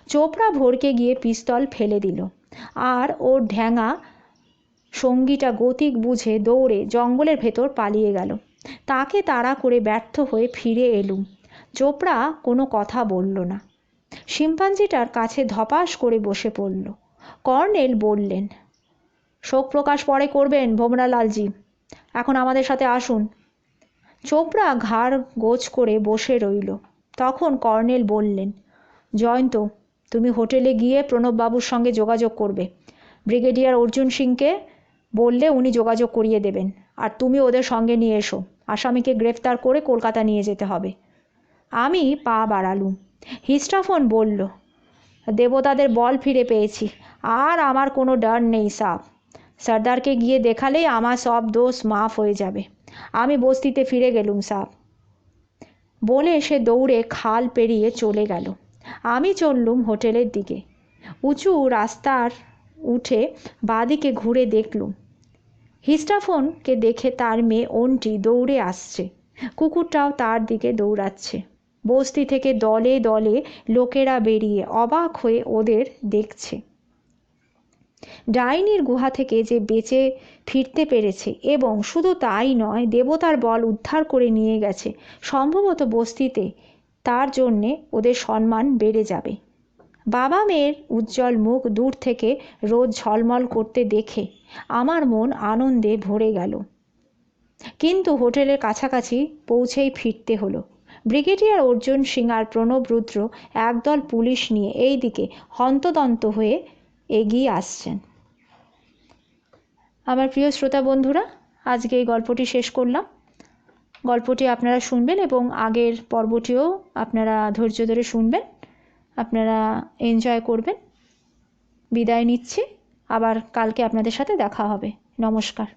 চোপড়া ভড়কে গিয়ে পিস্তল ফেলে দিল, আর ওর ঢ্যাঙা সঙ্গীটা গতিক বুঝে দৌড়ে জঙ্গলের ভেতর পালিয়ে গেল। তাকে তাড়া করে ব্যর্থ হয়ে ফিরে এলুম। চোপড়া কোনো কথা বলল না। শিম্পাঞ্জিটার কাছে ধপাস করে বসে পড়ল। কর্নেল বললেন, শোক প্রকাশ পরে করবেন ভোমরালালজি, এখন আমাদের সাথে আসুন। চোপড়া ঘাড় গোছ করে বসে রইল। তখন কর্নেল বললেন, জয়ন্ত, তুমি হোটেলে গিয়ে প্রণববাবুর সঙ্গে যোগাযোগ করবে। ব্রিগেডিয়ার অর্জুন সিংকে বললে উনি যোগাযোগ করিয়ে দেবেন। আর তুমি ওদের সঙ্গে নিয়ে এসো। আসামিকে গ্রেফতার করে কলকাতা নিয়ে যেতে হবে। আমি পা বাড়ালুম। হিস্টোফোন বলল, দেবতাদের বল ফিরে পেয়েছি, আর আমার কোনো ডর নেই সাব। সর্দারকে গিয়ে দেখালেই আমার সব দোষ মাফ হয়ে যাবে। আমি বস্তিতে ফিরে গেলুম সাব। বলে সে দৌড়ে খাল পেরিয়ে চলে গেল। আমি চললুম হোটেলের দিকে। উঁচু রাস্তার উঠে বাদিকে ঘুরে দেখলুম হিস্টোফোনকে দেখে তার মেয়ে অন্টি দৌড়ে আসছে। কুকুরটাও তার দিকে দৌড়াচ্ছে। বস্তি থেকে দলে দলে লোকেরা বেরিয়ে অবাক হয়ে ওদের দেখছে। ডাইনির গুহা থেকে যে বেঁচে ফিরতে পেরেছে, এবং শুধু তাই নয়, দেবতার বল উদ্ধার করে নিয়ে গেছে, সম্ভবত বস্তিতে তার জন্যে ওদের সম্মান বেড়ে যাবে। বাবা মেয়ের উজ্জ্বল মুখ দূর থেকে রোজ ঝলমল করতে দেখে আমার মন আনন্দে ভরে গেল। কিন্তু হোটেলের কাছাকাছি পৌঁছেই ফিরতে হলো। ব্রিগেডিয়ার অর্জুন সিং আর প্রণব রুদ্র একদল পুলিশ নিয়ে এই দিকে হন্তদন্ত হয়ে এগিয়ে আসছেন। আমার প্রিয় শ্রোতা বন্ধুরা, আজকে এই গল্পটি শেষ করলাম। গল্পটি আপনারা শুনবেন এবং আগের পর্বটিও আপনারা ধৈর্য ধরে শুনবেন, আপনারা এনজয় করবেন। বিদায় নিচ্ছি, আবার কালকে আপনাদের সাথে দেখা হবে। নমস্কার।